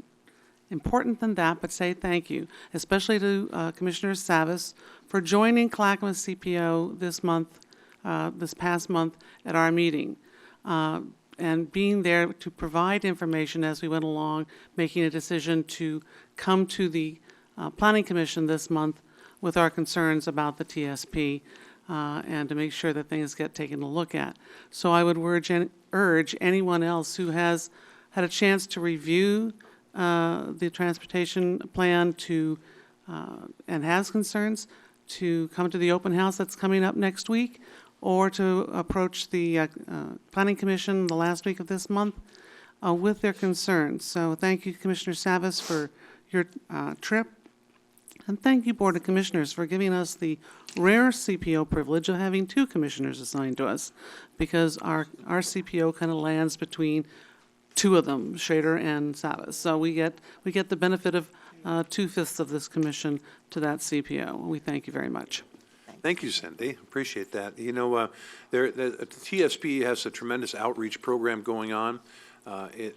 important than that, but say thank you, especially to Commissioner Savas for joining Clackamas CPO this past month at our meeting, and being there to provide information as we went along, making a decision to come to the Planning Commission this month with our concerns about the TSP, and to make sure that things get taken a look at. So I would urge anyone else who has had a chance to review the transportation plan and has concerns to come to the open house that's coming up next week, or to approach the Planning Commission the last week of this month with their concerns. So thank you, Commissioner Savas, for your trip. And thank you, Board of Commissioners, for giving us the rare CPO privilege of having 2 commissioners assigned to us, because our CPO kind of lands between 2 of them, Shader and Savas. So we get the benefit of 2/5 of this commission to that CPO. We thank you very much. Thank you, Cindy. Appreciate that. You know, the TSP has a tremendous outreach program going on.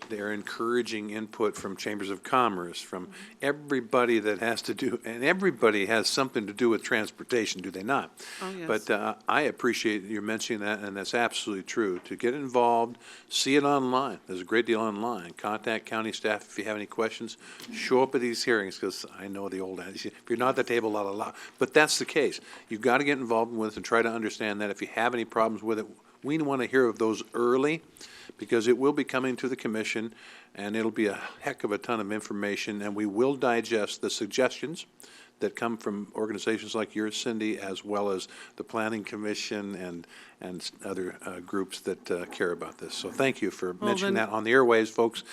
They're encouraging input from chambers of commerce, from everybody that has to do, and everybody has something to do with transportation, do they not? Oh, yes. But I appreciate you mentioning that, and that's absolutely true. To get involved, see it online. There's a great deal online. Contact county staff if you have any questions. Show up at these hearings, because I know the old adage, if you're not at the table, la, la, la. But that's the case. You've got to get involved with it and try to understand that. If you have any problems with it, we want to hear of those early, because it will be coming to the commission, and it'll be a heck of a ton of information, and we will digest the suggestions that come from organizations like yours, Cindy, as well as the Planning Commission and other groups that care about this. So thank you for mentioning that on the airways, folks.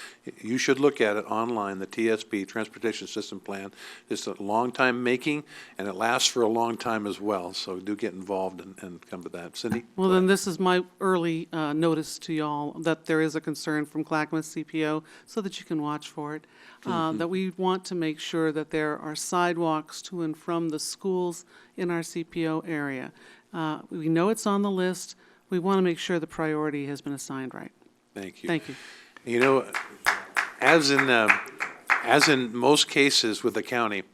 You should look at it online, the TSP, Transportation System Plan. It's a long time making, and it lasts for a long time as well, so do get involved and come to that. Cindy? Well, then this is my early notice to y'all that there is a concern from Clackamas CPO, so that you can watch for it. That we want to make sure that there are sidewalks to and from the schools in our CPO area. We know it's on the list. We want to make sure the priority has been assigned right. Thank you. Thank you. You know, as in most cases with the county,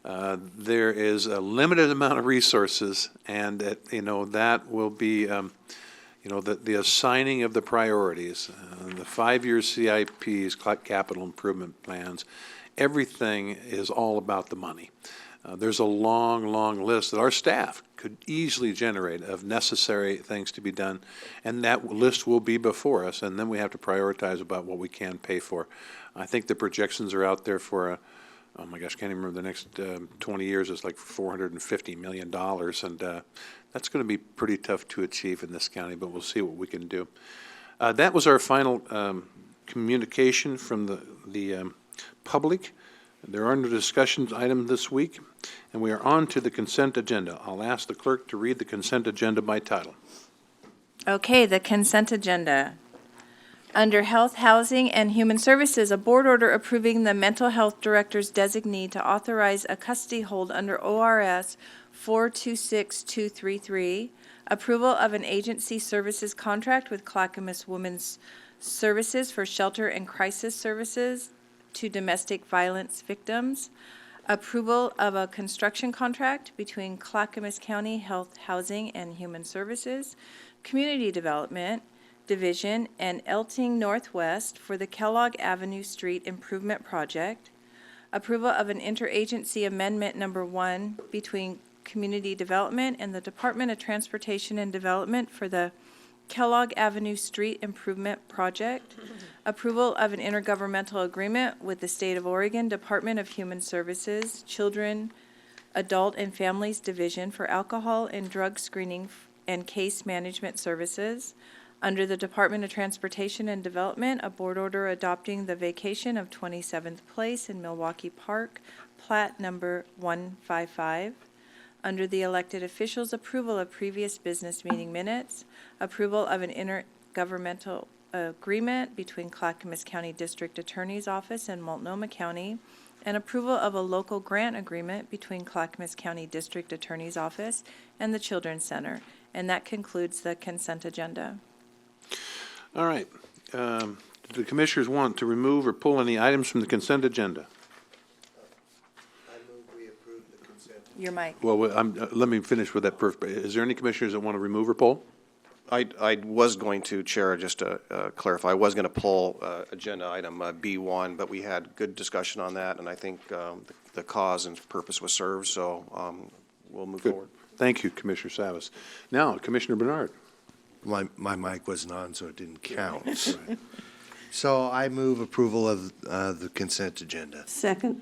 there is a limited amount of resources, and that will be, the assigning of the priorities, the 5-year CIPs, capital improvement plans, everything is all about the money. There's a long, long list that our staff could easily generate of necessary things to be done, and that list will be before us, and then we have to prioritize about what we can pay for. I think the projections are out there for, oh my gosh, can't even remember, the next 20 years is like $450 million, and that's going to be pretty tough to achieve in this county, but we'll see what we can do. That was our final communication from the public. There are no discussion items this week, and we are on to the consent agenda. I'll ask the clerk to read the consent agenda by title. Okay, the consent agenda. Under Health, Housing, and Human Services, a board order approving the mental health director's designee to authorize a custody hold under ORS 426233, approval of an agency services contract with Clackamas Women's Services for shelter and crisis services to domestic violence victims, approval of a construction contract between Clackamas County Health, Housing, and Human Services, Community Development Division, and Elting Northwest for the Kellogg Avenue Street Improvement Project, approval of an interagency amendment number 1 between Community Development and the Department of Transportation and Development for the Kellogg Avenue Street Improvement Project, approval of an intergovernmental agreement with the State of Oregon Department of Human Services, Children, Adult and Families Division for alcohol and drug screening and case management services. Under the Department of Transportation and Development, a board order adopting the vacation of 27th Place in Milwaukee Park, plat number 155. Under the elected officials, approval of previous business meeting minutes, approval of an intergovernmental agreement between Clackamas County District Attorney's Office and Multnomah County, and approval of a local grant agreement between Clackamas County District Attorney's Office and the Children's Center. And that concludes the consent agenda. All right. Do the commissioners want to remove or pull any items from the consent agenda? Your mic. Well, let me finish with that first. Is there any commissioners that want to remove or pull? I was going to, Chair, just to clarify, I was going to pull agenda item B1, but we had good discussion on that, and I think the cause and purpose was served, so we'll move forward. Thank you, Commissioner Savas. Now, Commissioner Bernard. My mic wasn't on, so it didn't count. So I move approval of the consent agenda. Second.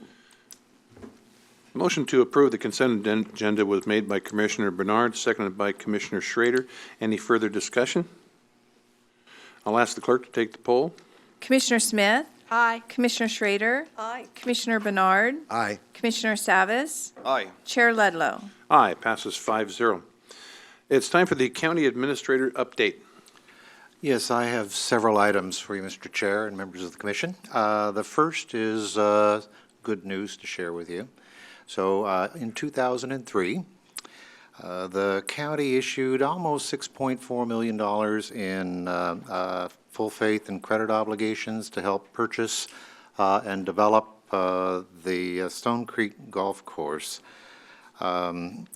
Motion to approve the consent agenda was made by Commissioner Bernard, seconded by Commissioner Schrader. Any further discussion? I'll ask the clerk to take the poll. Commissioner Smith? Aye. Commissioner Schrader? Aye. Commissioner Bernard? Aye. Commissioner Savas? Aye. Chair Ludlow? Aye, passes 5-0. It's time for the county administrator update. Yes, I have several items for you, Mr. Chair and members of the commission. The first is good news to share with you. So in 2003, The county issued almost $6.4 million in full faith and credit obligations to help purchase and develop the Stone Creek Golf Course. And,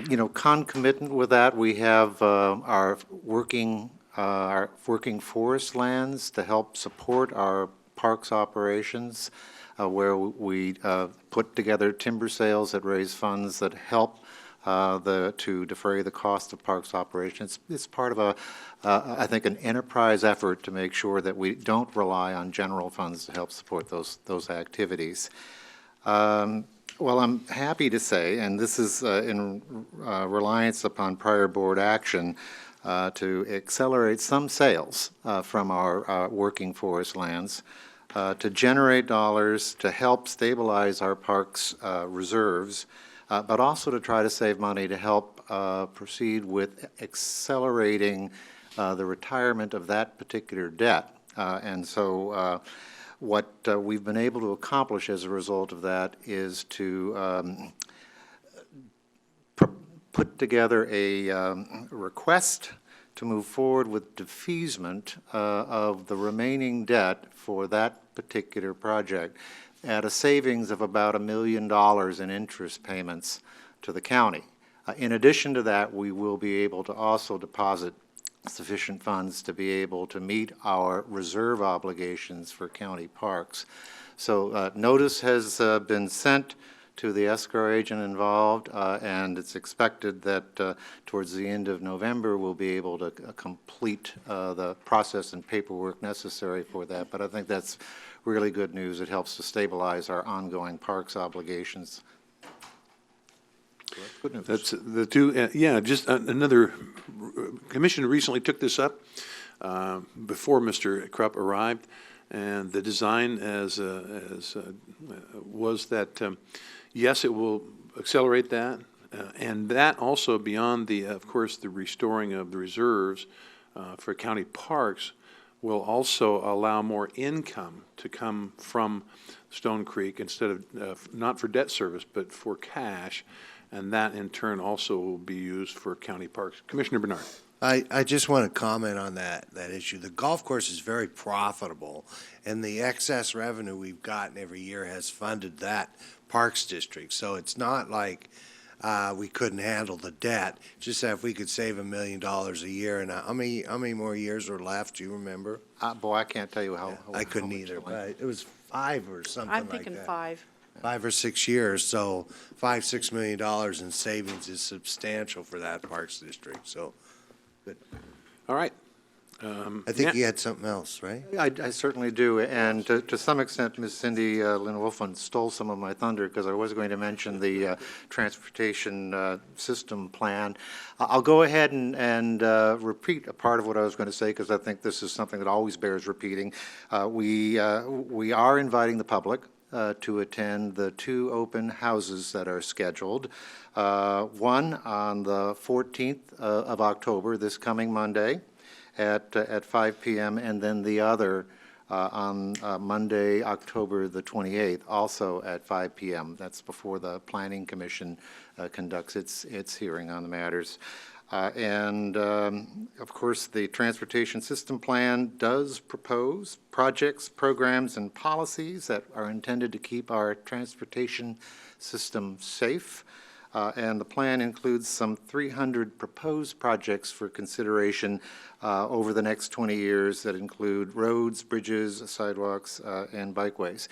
you know, concomitant with that, we have our working forest lands to help support our parks operations, where we put together timber sales that raise funds that help to defray the cost of parks operations. It's part of I think, an enterprise effort to make sure that we don't rely on general funds to help support those activities. Well, I'm happy to say, and this is in reliance upon prior board action, to accelerate some sales from our working forest lands, to generate dollars to help stabilize our parks reserves, but also to try to save money to help proceed with accelerating the retirement of that particular debt. And so what we've been able to accomplish as a result of that is to put together a request to move forward with defeasement of the remaining debt for that particular project at a savings of about $1 million in interest payments to the county. In addition to that, we will be able to also deposit sufficient funds to be able to meet our reserve obligations for county parks. So notice has been sent to the escrow agent involved, and it's expected that towards the end of November we'll be able to complete the process and paperwork necessary for that. But I think that's really good news. It helps to stabilize our ongoing parks obligations. Good news. That's the two, yeah, just another, Commissioner recently took this up before Mr. Krupp arrived, and the design was that, yes, it will accelerate that, and that also beyond the, of course, the restoring of the reserves for county parks will also allow more income to come from Stone Creek instead of, not for debt service, but for cash, and that in turn also will be used for county parks. Commissioner Bernard. I just want to comment on that issue. The golf course is very profitable, and the excess revenue we've gotten every year has funded that parks district. So it's not like we couldn't handle the debt. Just that if we could save $1 million a year, and how many more years are left? Do you remember? Boy, I can't tell you how. I couldn't either, but it was 5 or something like that. I'm thinking 5. 5 or 6 years, so $5-6 million in savings is substantial for that parks district. So, good. All right. I think you had something else, right? I certainly do, and to some extent, Ms. Cindy Lynn Wolfen stole some of my thunder because I was going to mention the transportation system plan. I'll go ahead and repeat a part of what I was going to say because I think this is something that always bears repeating. We are inviting the public to attend the 2 open houses that are scheduled. One on the 14th of October, this coming Monday, at 5 p.m., and then the other on Monday, October the 28th, also at 5 p.m. That's before the Planning Commission conducts its hearing on the matters. And of course, the Transportation System Plan does propose projects, programs, and policies that are intended to keep our transportation system safe. And the plan includes some 300 proposed projects for consideration over the next 20 years that include roads, bridges, sidewalks, and bikeways.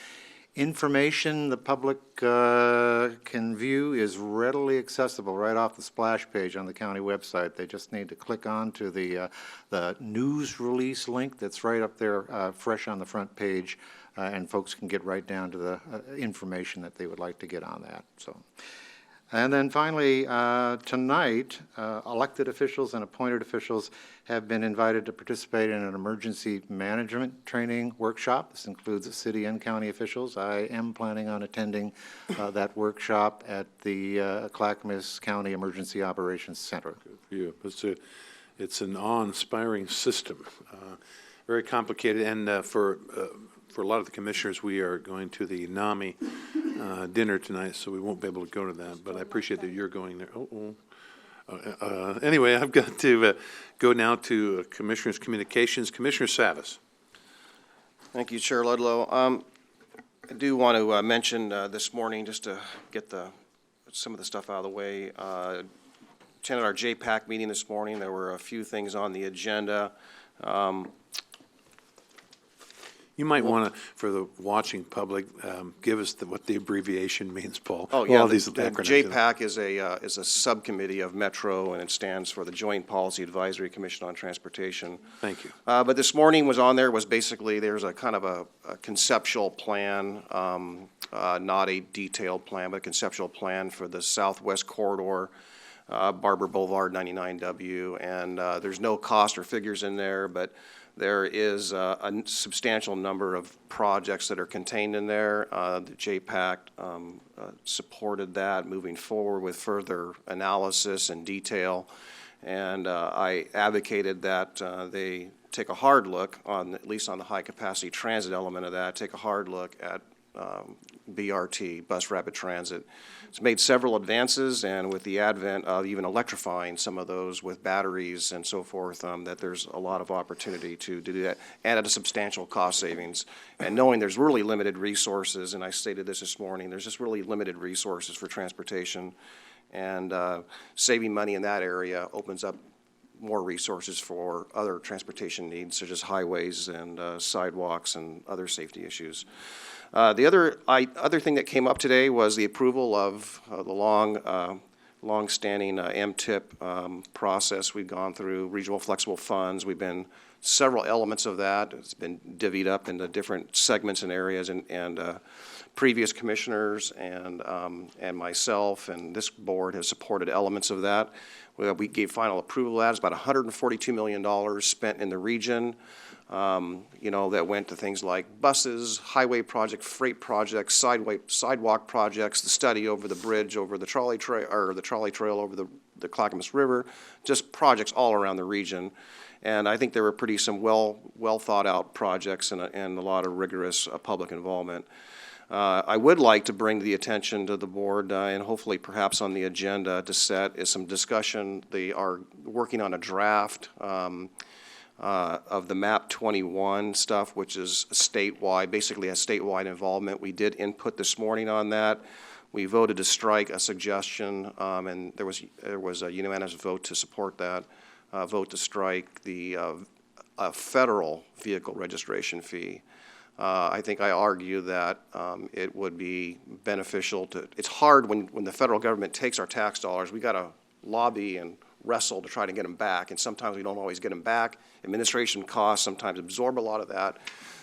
Information the public can view is readily accessible right off the splash page on the county website. They just need to click on to the news release link that's right up there, fresh on the front page, and folks can get right down to the information that they would like to get on that. So. And then finally, tonight, elected officials and appointed officials have been invited to participate in an emergency management training workshop. This includes city and county officials. I am planning on attending that workshop at the Clackamas County Emergency Operations Center. Good for you. It's an awe-inspiring system, very complicated, and for a lot of the commissioners, we are going to the NAMI dinner tonight, so we won't be able to go to that, but I appreciate that you're going there. Anyway, I've got to go now to Commissioners' Communications. Commissioner Savas. Thank you, Chair Ludlow. I do want to mention this morning, just to get some of the stuff out of the way, attended our JPAC meeting this morning. There were a few things on the agenda. You might want to, for the watching public, give us what the abbreviation means, Paul. Oh, yeah, All the these acronyms. JPAC is a subcommittee of Metro, and it stands for the Joint Policy Advisory Commission on Transportation. Thank you. But this morning was basically, there's a kind of a conceptual plan, not a detailed plan, but a conceptual plan for the Southwest Corridor, Barber Boulevard, 99W, and there's no cost or figures in there, but there is a substantial number of projects that are contained in there. The JPAC supported that, moving forward with further analysis and detail. And I advocated that they take a hard look on, at least on the high-capacity transit element of that, take a hard look at BRT, Bus Rapid Transit. It's made several advances, and with the advent of even electrifying some of those with batteries and so forth, that there's a lot of opportunity to do that, and at a substantial cost savings. And knowing there's really limited resources, and I stated this morning, there's just really limited resources for transportation, and saving money in that area opens up more resources for other transportation needs, such as highways and sidewalks and other safety issues. The other thing that came up today was the approval of the long-standing MTIP process we've gone through, regional flexible funds. We've been several elements of that. It's been divvied up into different segments and areas, and previous commissioners and myself and this board has supported elements of that. We gave final approval of that. It's about $142 million spent in the region. That went to things like buses, highway projects, freight projects, sidewalk projects, the study over the bridge, over the trolley trail, or the trolley trail over the Clackamas River, just projects all around the region. And I think there were some well thought out projects and a lot of rigorous public involvement. I would like to bring to the attention to the board, and hopefully perhaps on the agenda to set, is some discussion. They are working on a draft of the MAP 21 stuff, which is statewide, basically a statewide involvement. We did input this morning on that. We voted to strike a suggestion, and there was a unanimous vote to support that, vote to strike the federal vehicle registration fee. I think I argue that it would be beneficial to, it's hard when the federal government takes our tax dollars, we got to lobby and wrestle to try to get them back, and sometimes we don't always get them back. Administration costs sometimes absorb a lot of that.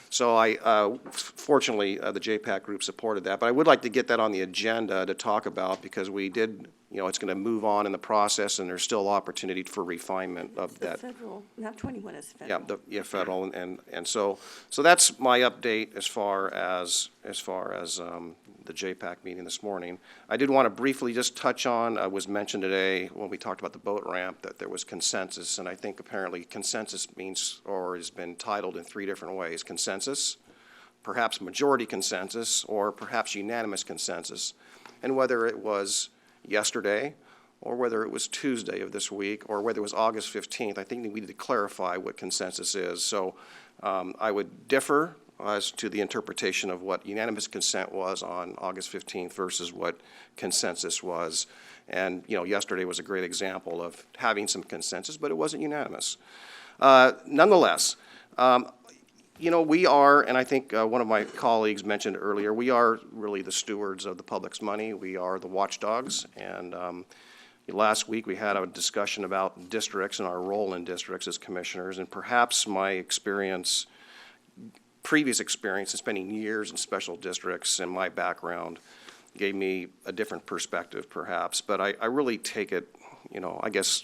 So fortunately, the JPAC group supported that, but I would like to get that on the agenda to talk about, because we did, it's going to move on in the process, and there's still opportunity for refinement of that. Federal, not 21 is federal. Yeah, federal, and so that's my update as far as the JPAC meeting this morning. I did want to briefly just touch on, was mentioned today when we talked about the boat ramp, that there was consensus, and I think apparently consensus means, or has been titled in 3 different ways: consensus, perhaps majority consensus, or perhaps unanimous consensus. And whether it was yesterday, or whether it was Tuesday of this week, or whether it was August 15th, I think we need to clarify what consensus is. So I would differ as to the interpretation of what unanimous consent was on August 15th versus what consensus was. And, yesterday was a great example of having some consensus, but it wasn't unanimous. Nonetheless, we are, and I think one of my colleagues mentioned earlier, we are really the stewards of the public's money. We are the watchdogs. And last week we had a discussion about districts and our role in districts as commissioners, and perhaps my previous experience in spending years in special districts and my background gave me a different perspective perhaps, but I really take it, I guess,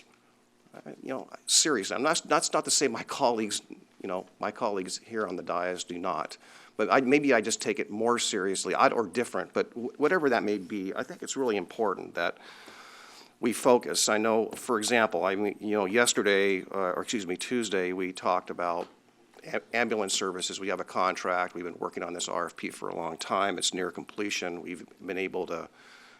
seriously. That's not to say my colleagues here on the dais do not, but maybe I just take it more seriously, or different, but whatever that may be, I think it's really important that we focus. I know, for example, Tuesday we talked about ambulance services, we have a contract. We've been working on this RFP for a long time. It's near completion. We've been able to,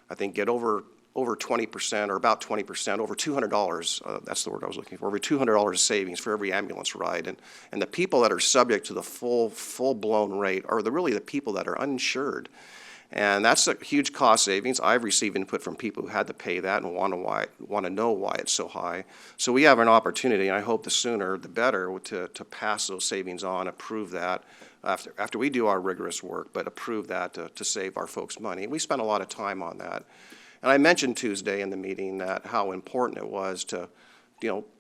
I think, get over 20% or about 20%, over $200, that's the word I was looking for, over $200 savings for every ambulance ride. And the people that are subject to the full-blown rate are really the people that are uninsured. And that's a huge cost savings. I've received input from people who had to pay that and want to know why it's so high. So we have an opportunity, and I hope the sooner the better, to pass those savings on, approve that after we do our rigorous work, but approve that to save our folks money. We spent a lot of time on that. And I mentioned Tuesday in the meeting that how important it was to,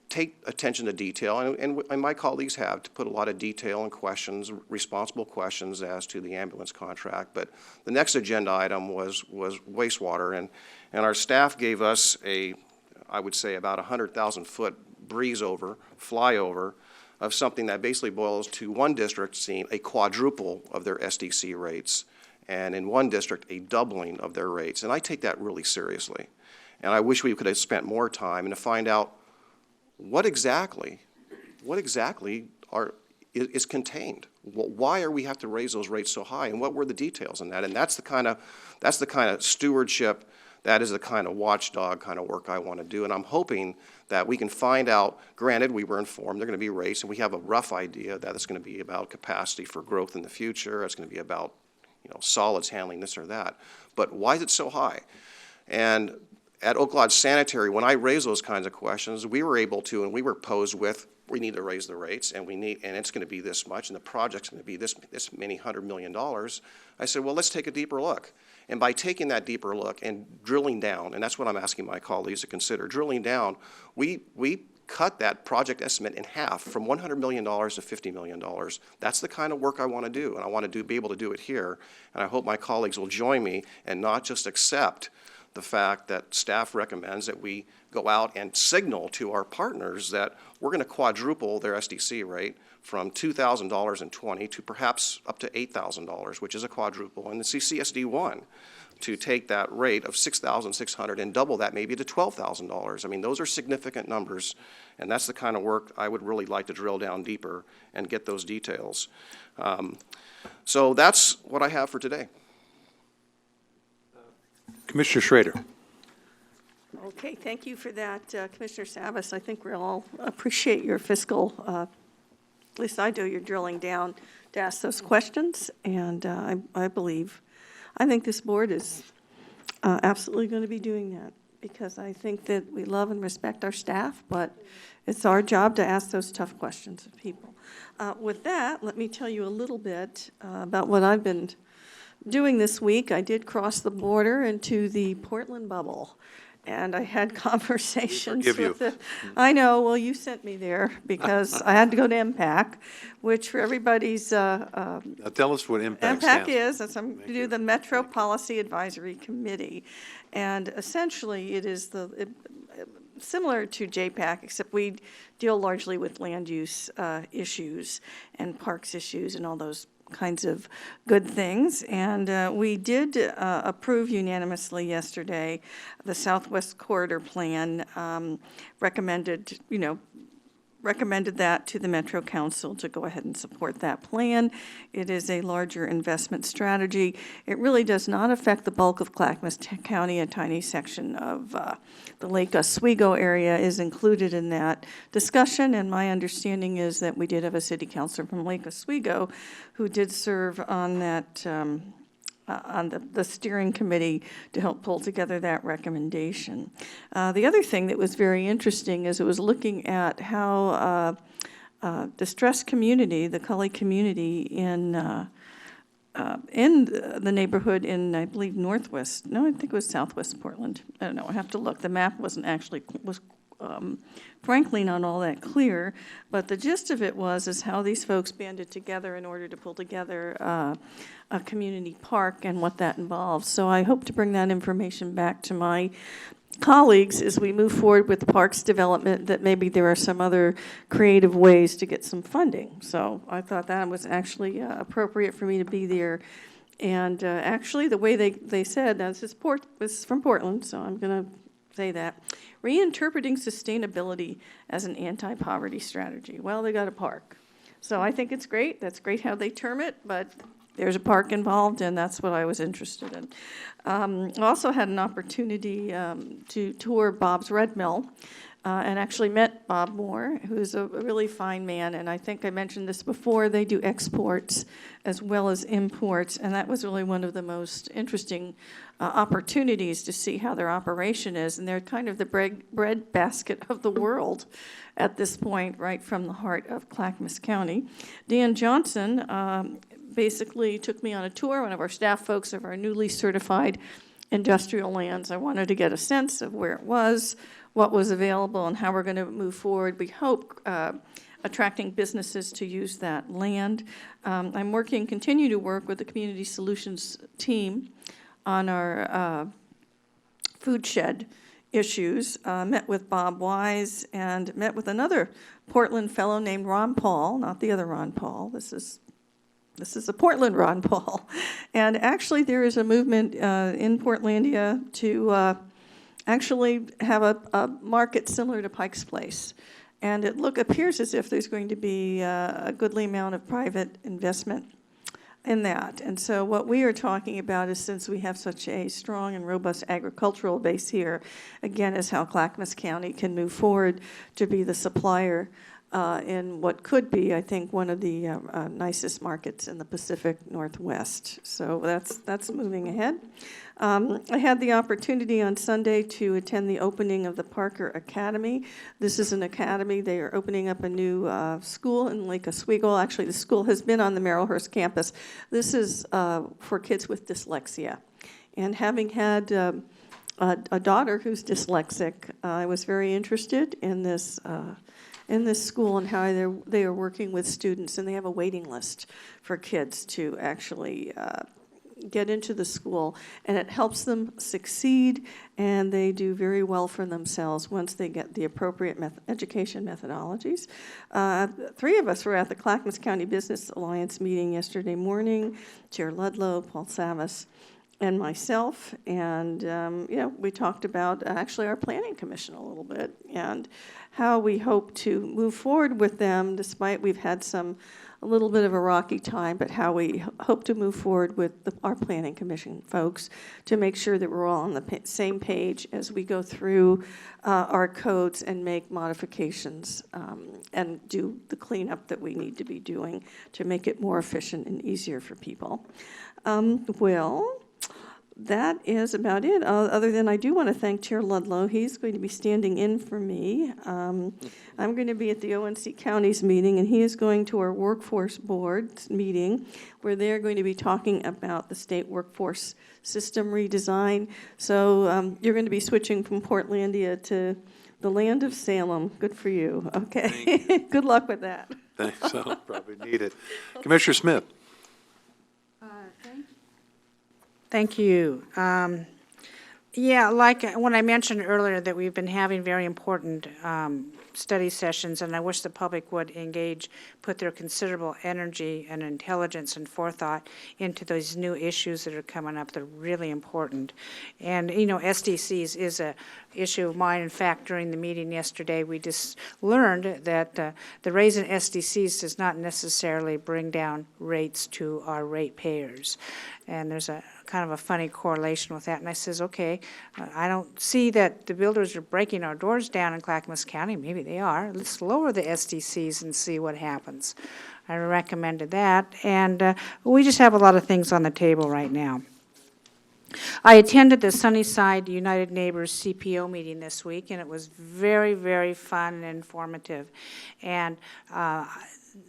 take attention to detail, and my colleagues have, to put a lot of detail and questions, responsible questions as to the ambulance contract. But the next agenda item was wastewater, and our staff gave us I would say about 100,000-foot flyover of something that basically boils to one district seeing a quadruple of their SDC rates, and in one district, a doubling of their rates. And I take that really seriously. And I wish we could have spent more time to find out what exactly is contained. Why are we have to raise those rates so high, and what were the details in that? And that's the kind of stewardship, that is the kind of watchdog kind of work I want to do. And I'm hoping that we can find out, granted, we were informed they're going to be raised, and we have a rough idea that it's going to be about capacity for growth in the future. It's going to be about solids handling this or that. But why is it so high? And at Oak Lodge Sanitary, when I raised those kinds of questions, we were able to, and we were posed with, we need to raise the rates, and it's going to be this much, and the project's going to be this many $100 million. I said, well, let's take a deeper look. And by taking that deeper look and drilling down, and that's what I'm asking my colleagues to consider, drilling down, we cut that project estimate in half, from $100 million to $50 million. That's the kind of work I want to do, and I want to be able to do it here. And I hope my colleagues will join me and not just accept the fact that staff recommends that we go out and signal to our partners that we're going to quadruple their SDC rate from $2,000 in 20 to perhaps up to $8,000, which is a quadruple. And the CCSD1 to take that rate of $6,600 and double that maybe to $12,000. I mean, those are significant numbers, and that's the kind of work I would really like to drill down deeper and get those details. So that's what I have for today. Commissioner Schrader. Okay, thank you for that, Commissioner Savas. I think we all appreciate your fiscal, at least I do, you're drilling down to ask those questions, and I think this board is absolutely going to be doing that, because I think that we love and respect our staff, but it's our job to ask those tough questions of people. With that, let me tell you a little bit about what I've been doing this week. I did cross the border into the Portland bubble, and I had conversations with the, I know, well, you sent me there because I had to go to MPAC, which for everybody's Now tell us what MPAC MPAC stands is, I'm to do the Metro Policy Advisory Committee, and essentially it is similar to JPAC, except we deal largely with land use issues and parks issues and all those kinds of good things. And we did approve unanimously yesterday the Southwest Corridor Plan, recommended that to the Metro Council to go ahead and support that plan. It is a larger investment strategy. It really does not affect the bulk of Clackamas County. A tiny section of the Lake Oswego area is included in that discussion, and my understanding is that we did have a city councilor from Lake Oswego who did serve on that on the steering committee to help pull together that recommendation. The other thing that was very interesting is it was looking at how distressed community, the Cully community in the neighborhood in, I believe, northwest, no, I think it was southwest Portland. I don't know, I have to look. The map wasn't actually, frankly not all that clear, but the gist of it is how these folks banded together in order to pull together a community park and what that involves. So I hope to bring that information back to my colleagues as we move forward with parks development, that maybe there are some other creative ways to get some funding. So I thought that was actually appropriate for me to be there. And actually the way they said, now this is from Portland, so I'm going to say that, reinterpreting sustainability as an anti-poverty strategy. Well, they got a park. So I think it's great. That's great how they term it, but there's a park involved, and that's what I was interested in. I also had an opportunity to tour Bob's Red Mill, and actually met Bob Moore, who's a really fine man, and I think I mentioned this before, they do exports as well as imports, and that was really one of the most interesting opportunities to see how their operation is, and they're kind of the bread basket of the world at this point, right from the heart of Clackamas County. Dan Johnson basically took me on a tour, one of our staff folks of our newly certified industrial lands. I wanted to get a sense of where it was, what was available, and how we're going to move forward. We hope attracting businesses to use that land. I'm continue to work with the Community Solutions team on our food shed issues. Met with Bob Wise and met with another Portland fellow named Ron Paul, not the other Ron Paul. This is a Portland Ron Paul. And actually there is a movement in Portlandia to actually have a market similar to Pike's Place. And it appears as if there's going to be a goodly amount of private investment in that. And so what we are talking about is, since we have such a strong and robust agricultural base here, again, is how Clackamas County can move forward to be the supplier in what could be, I think, one of the nicest markets in the Pacific Northwest. So that's moving ahead. I had the opportunity on Sunday to attend the opening of the Parker Academy. This is an academy. They are opening up a new school in Lake Oswego. Actually, the school has been on the Merrillhurst campus. This is for kids with dyslexia. And having had a daughter who's dyslexic, I was very interested in this school and how they are working with students, and they have a waiting list for kids to actually get into the school, and it helps them succeed, and they do very well for themselves once they get the appropriate education methodologies. 3 of us were at the Clackamas County Business Alliance meeting yesterday morning, Chair Ludlow, Paul Savas, and myself, and we talked about actually our planning commission a little bit and how we hope to move forward with them, despite we've had a little bit of a rocky time, but how we hope to move forward with our planning commission folks to make sure that we're all on the same page as we go through our codes and make modifications and do the cleanup that we need to be doing to make it more efficient and easier for people. That is about it, other than I do want to thank Chair Ludlow. He's going to be standing in for me. I'm going to be at the ONC Counties meeting, and he is going to our Workforce Board meeting, where they're going to be talking about the state workforce system redesign. So you're going to be switching from Portlandia to the land of Salem. Good for you. Okay. Good luck with that. Thanks. I'll probably need it. Commissioner Smith. Thank you. Yeah, like when I mentioned earlier that we've been having very important study sessions, and I wish the public would engage, put their considerable energy and intelligence and forethought into those new issues that are coming up. They're really important. And, SDCs is a issue of mine. In fact, during the meeting yesterday, we just learned that the raise in SDCs does not necessarily bring down rates to our ratepayers. And there's a kind of a funny correlation with that. And I says, okay, I don't see that the builders are breaking our doors down in Clackamas County. Maybe they are. Let's lower the SDCs and see what happens. I recommended that. And we just have a lot of things on the table right now. I attended the Sunnyside United Neighbors CPO meeting this week, and it was very, very fun and informative. And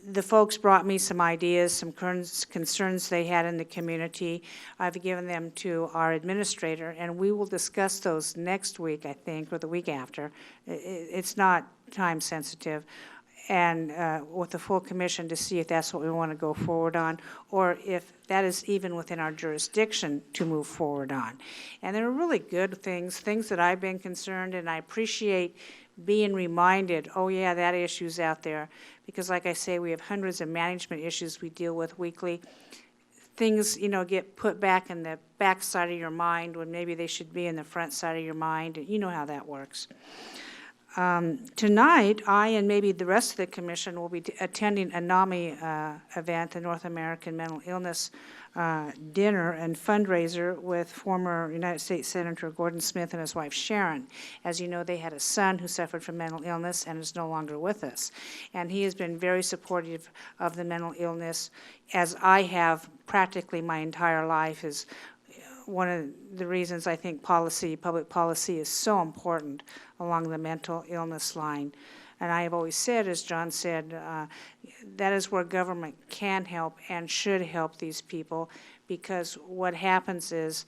the folks brought me some ideas, some concerns they had in the community. I've given them to our administrator, and we will discuss those next week, I think, or the week after. It's not time sensitive. And with the full commission to see if that's what we want to go forward on, or if that is even within our jurisdiction to move forward on. And they're really good things that I've been concerned, and I appreciate being reminded, oh yeah, that issue's out there. Because like I say, we have hundreds of management issues we deal with weekly. Things, get put back in the back side of your mind when maybe they should be in the front side of your mind. And you know how that works. Tonight, I and maybe the rest of the commission will be attending a NAMI event, the North American Mental Illness dinner and fundraiser with former United States Senator Gordon Smith and his wife Sharon. As you know, they had a son who suffered from mental illness and is no longer with us. And he has been very supportive of the mental illness, as I have practically my entire life. Is one of the reasons I think public policy is so important along the mental illness line. And I have always said, as John said, that is where government can help and should help these people, because what happens is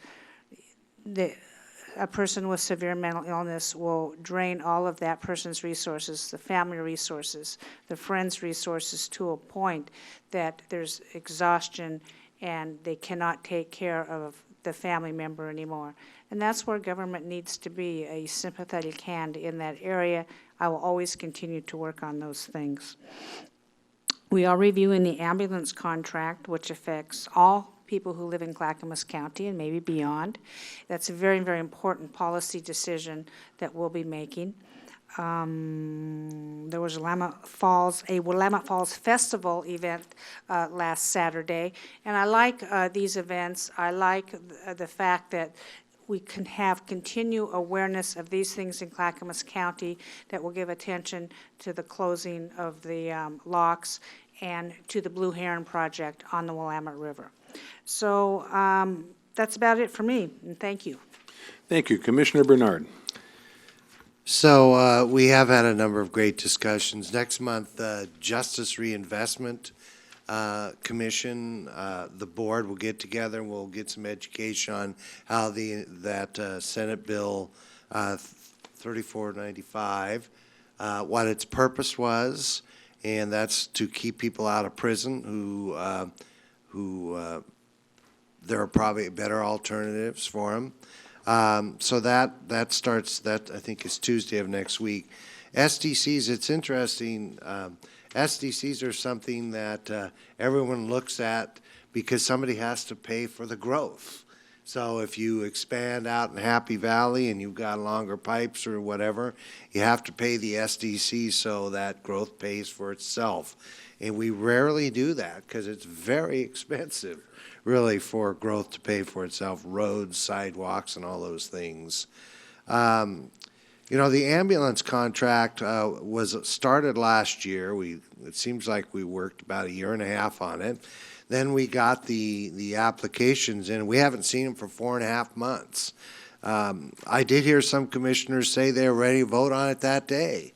a person with severe mental illness will drain all of that person's resources, the family resources, the friends' resources, to a point that there's exhaustion and they cannot take care of the family member anymore. And that's where government needs to be, a sympathetic hand in that area. I will always continue to work on those things. We are reviewing the ambulance contract, which affects all people who live in Clackamas County and maybe beyond. That's a very, very important policy decision that we'll be making. There was a Willamette Falls Festival event last Saturday, and I like these events. I like the fact that we can have continued awareness of these things in Clackamas County that will give attention to the closing of the locks and to the Blue Heron Project on the Willamette River. So that's about it for me, and thank you. Thank you. Commissioner Bernard. So we have had a number of great discussions. Next month, the Justice Reinvestment Commission, the board will get together and we'll get some education on how that Senate Bill 3495, what its purpose was, and that's to keep people out of prison who there are probably better alternatives for them. So that starts, that I think is Tuesday of next week. SDCs, it's interesting, SDCs are something that everyone looks at because somebody has to pay for the growth. So if you expand out in Happy Valley and you've got longer pipes or whatever, you have to pay the SDC so that growth pays for itself. And we rarely do that because it's very expensive, really, for growth to pay for itself, roads, sidewalks, and all those things. You know, the ambulance contract was started last year. It seems like we worked about a year and a half on it. Then we got the applications in. We haven't seen them for 4.5 months. I did hear some commissioners say they were ready to vote on it that day.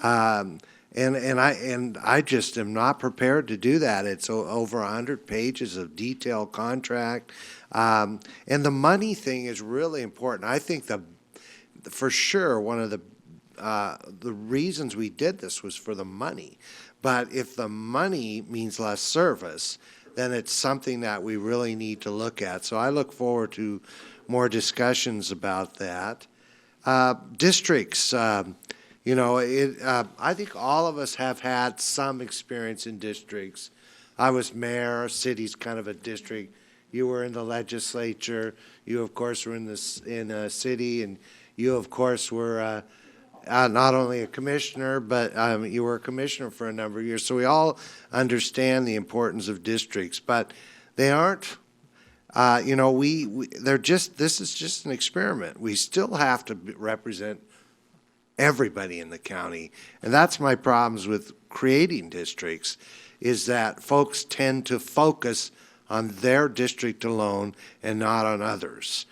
And I just am not prepared to do that. It's over 100 pages of detailed contract. And the money thing is really important. I think for sure one of the reasons we did this was for the money. But if the money means less service, then it's something that we really need to look at. So I look forward to more discussions about that. Districts, you know, I think all of us have had some experience in districts. I was mayor, city's kind of a district. You were in the legislature. You, of course, were in a city, and you, of course, were not only a commissioner, but you were a commissioner for a number of years. So we all understand the importance of districts, but they aren't. You know, this is just an experiment. We still have to represent everybody in the county, and that's my problems with creating districts, is that folks tend to focus on their district alone and not on others.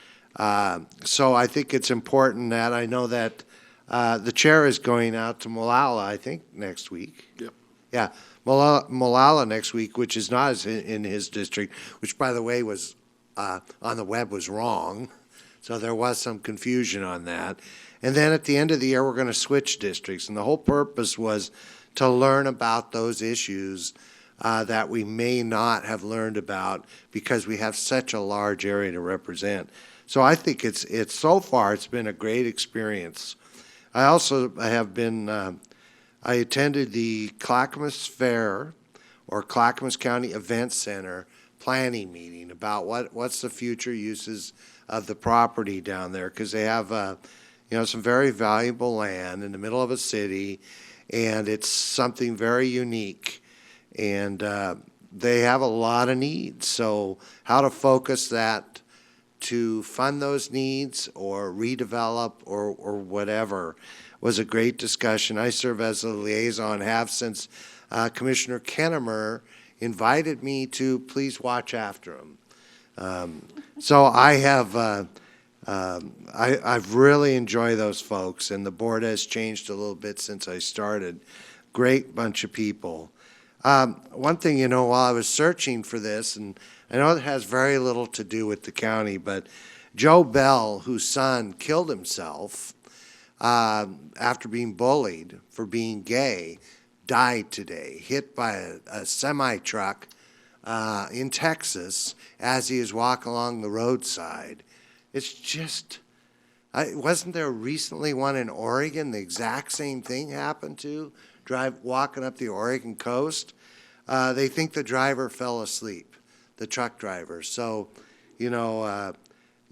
So I think it's important that I know that the chair is going out to Molalla, I think, next week. Yep. Yeah, Molalla next week, which is not in his district, which, by the way, was on the web was wrong. So there was some confusion on that. And then at the end of the year, we're going to switch districts. And the whole purpose was to learn about those issues that we may not have learned about because we have such a large area to represent. So I think so far it's been a great experience. I also have been, I attended the Clackamas Fair or Clackamas County Event Center planning meeting about what's the future uses of the property down there, because they have you know, some very valuable land in the middle of a city, and it's something very unique. And they have a lot of needs. So how to focus that to fund those needs or redevelop or whatever was a great discussion. I serve as a liaison, have since Commissioner Kennemer invited me to please watch after them. So I have, I've really enjoyed those folks, and the board has changed a little bit since I started. Great bunch of people. One thing, you know, while I was searching for this, and I know it has very little to do with the county, but Joe Bell, whose son killed himself after being bullied for being gay, died today, hit by a semi-truck in Texas as he was walking along the roadside. It's just, wasn't there recently one in Oregon, the exact same thing happened to, walking up the Oregon coast? They think the driver fell asleep, the truck driver. So, you know,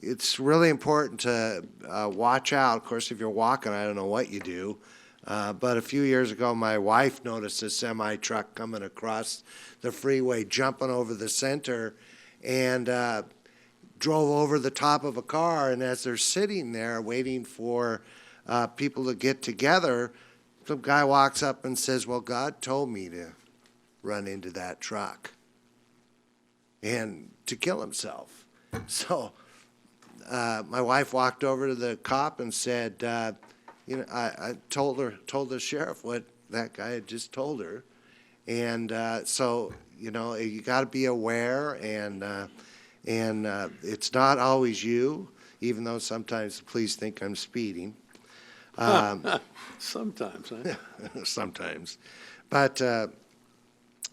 it's really important to watch out. Of course, if you're walking, I don't know what you do. But a few years ago, my wife noticed a semi-truck coming across the freeway, jumping over the center, and drove over the top of a car. And as they're sitting there waiting for people to get together, some guy walks up and says, well, God told me to run into that truck and to kill himself. So my wife walked over to the cop and said, you know, I told the sheriff what that guy had just told her. And so, you know, you got to be aware, and it's not always you, even though sometimes the police think I'm speeding. Sometimes, huh? Sometimes. But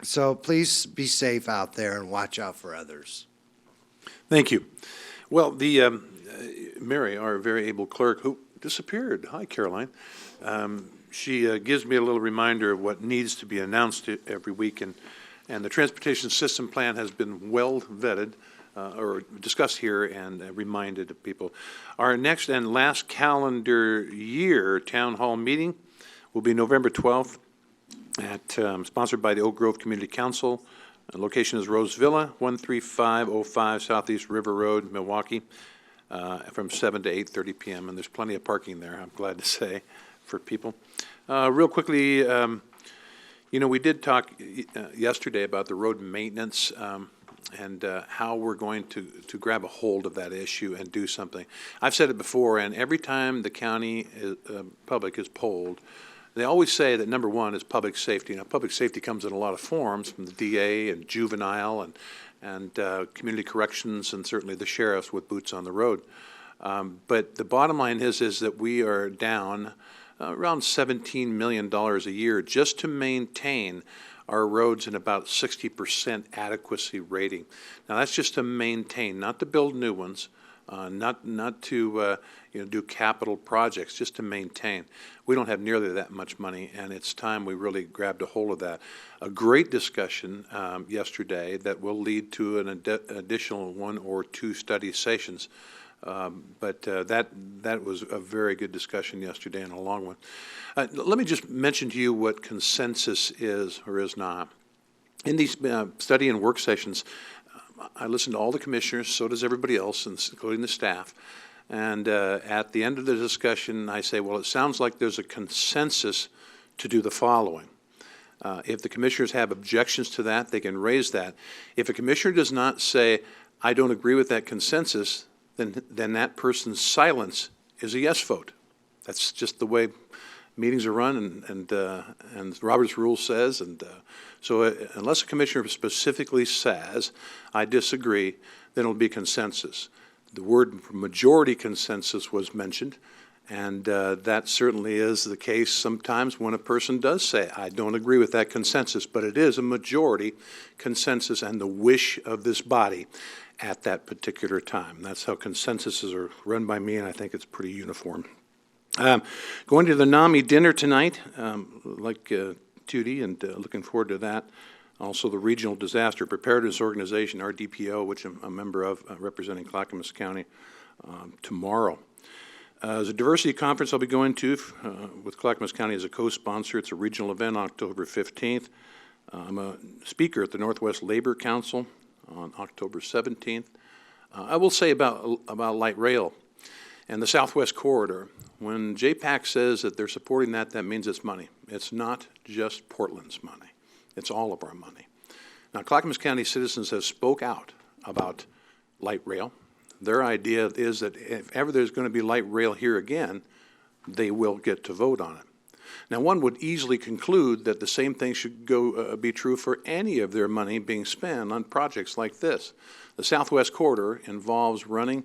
so please be safe out there and watch out for others. Thank you. Well, the Mary, our very able clerk, who disappeared. Hi, Caroline. She gives me a little reminder of what needs to be announced every week, and the transportation system plan has been well vetted or discussed here and reminded of people. Our next and last calendar year town hall meeting will be November 12th, sponsored by the Oak Grove Community Council. Location is Rose Villa, 13505 Southeast River Road, Milwaukee, from 7 to 8:30 p.m. And there's plenty of parking there, I'm glad to say, for people. Real quickly, you know, we did talk yesterday about the road maintenance and how we're going to grab a hold of that issue and do something. I've said it before, and every time the county public is polled, they always say that number one is public safety. Now, public safety comes in a lot of forms, from the DA and juvenile and community corrections, and certainly the sheriffs with boots on the road. But the bottom line is that we are down around $17 million a year just to maintain our roads in about 60% adequacy rating. Now, that's just to maintain, not to build new ones, not to do capital projects, just to maintain. We don't have nearly that much money, and it's time we really grabbed a hold of that. A great discussion yesterday that will lead to an additional 1 or 2 study sessions. But that was a very good discussion yesterday, and a long one. Let me just mention to you what consensus is or is not. In these study and work sessions, I listen to all the commissioners, so does everybody else, including the staff. And at the end of the discussion, I say, well, it sounds like there's a consensus to do the following. If the commissioners have objections to that, they can raise that. If a commissioner does not say, I don't agree with that consensus, then that person's silence is a yes vote. That's just the way meetings are run, and Robert's rule says. And so unless a commissioner specifically says, I disagree, then it'll be consensus. The word majority consensus was mentioned, and that certainly is the case sometimes when a person does say, I don't agree with that consensus, but it is a majority consensus and the wish of this body at that particular time. That's how consensuses are run by me, and I think it's pretty uniform. Going to the NAMI dinner tonight, like Judy, and looking forward to that. Also, the Regional Disaster Preparedness Organization, RDPO, which I'm a member of, representing Clackamas County, tomorrow. There's a diversity conference I'll be going to with Clackamas County as a co-sponsor. It's a regional event, October 15th. I'm a speaker at the Northwest Labor Council on October 17th. I will say about light rail and the Southwest Corridor. When JPAC says that they're supporting that, that means it's money. It's not just Portland's money. It's all of our money. Now, Clackamas County citizens have spoke out about light rail. Their idea is that if ever there's going to be light rail here again, they will get to vote on it. Now, one would easily conclude that the same thing should be true for any of their money being spent on projects like this. The Southwest Corridor involves running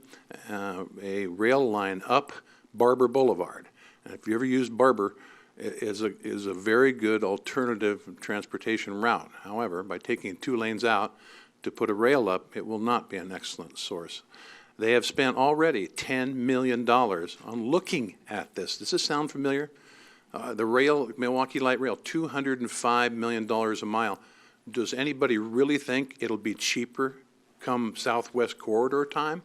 a rail line up Barber Boulevard. And if you ever used Barber, it is a very good alternative transportation route. However, by taking 2 lanes out to put a rail up, it will not be an excellent source. They have spent already $10 million on looking at this. Does this sound familiar? The rail, Milwaukee Light Rail, $205 million a mile. Does anybody really think it'll be cheaper come Southwest Corridor time?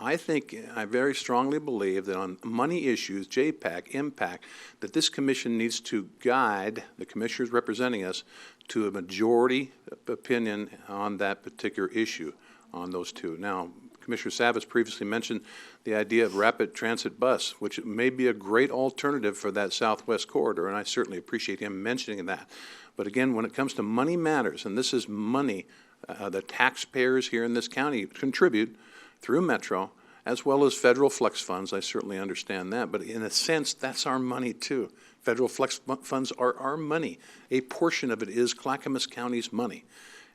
I very strongly believe that on money issues, JPAC, impact, that this commission needs to guide the commissioners representing us to a majority opinion on that particular issue on those two. Now, Commissioner Savas previously mentioned the idea of rapid transit bus, which may be a great alternative for that Southwest Corridor, and I certainly appreciate him mentioning that. But again, when it comes to money matters, and this is money the taxpayers here in this county contribute through Metro, as well as federal flex funds, I certainly understand that, but in a sense, that's our money too. Federal flex funds are our money. A portion of it is Clackamas County's money.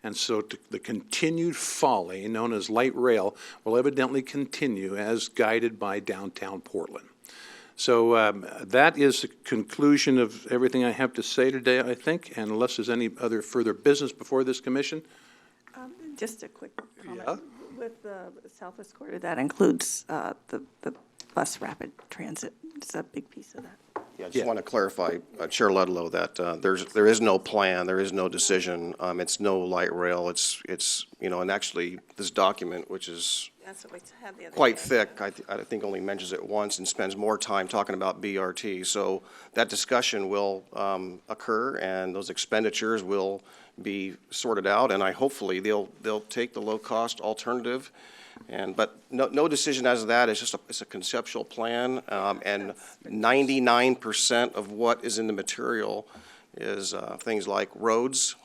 And so the continued folly known as light rail will evidently continue as guided by downtown Portland. So that is the conclusion of everything I have to say today, I think, and unless there's any other further business before this commission. Just a quick comment. Yeah. With the Southwest Corridor, that includes the bus rapid transit. It's a big piece of that. Yeah, I just want to clarify, Chair Ludlow, that there is no plan, there is no decision. It's no light rail. It's and actually this document, which is quite thick, I think only mentions it once and spends more time talking about BRT. So that discussion will occur, and those expenditures will be sorted out, and hopefully they'll take the low-cost alternative. But no decision as of that. It's a conceptual plan, and 99% of what is in the material is things like roads,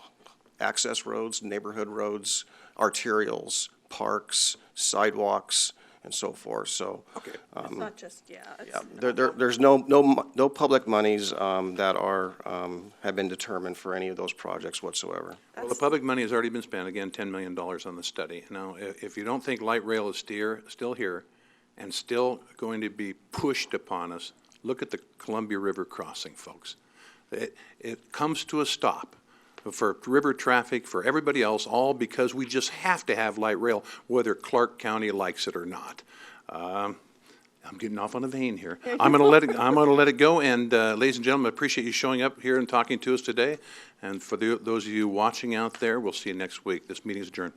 access roads, neighborhood roads, arterials, parks, sidewalks, and so forth. So it's not just there's no public monies that have been determined for any of those projects whatsoever. Well, the public money has already been spent, again, $10 million on the study. Now, if you don't think light rail is still here and still going to be pushed upon us, look at the Columbia River crossing, folks. It comes to a stop for river traffic, for everybody else, all because we just have to have light rail, whether Clark County likes it or not. I'm getting off on a vein here. I'm going to let it go. And ladies and gentlemen, I appreciate you showing up here and talking to us today. And for those of you watching out there, we'll see you next week. This meeting is adjourned.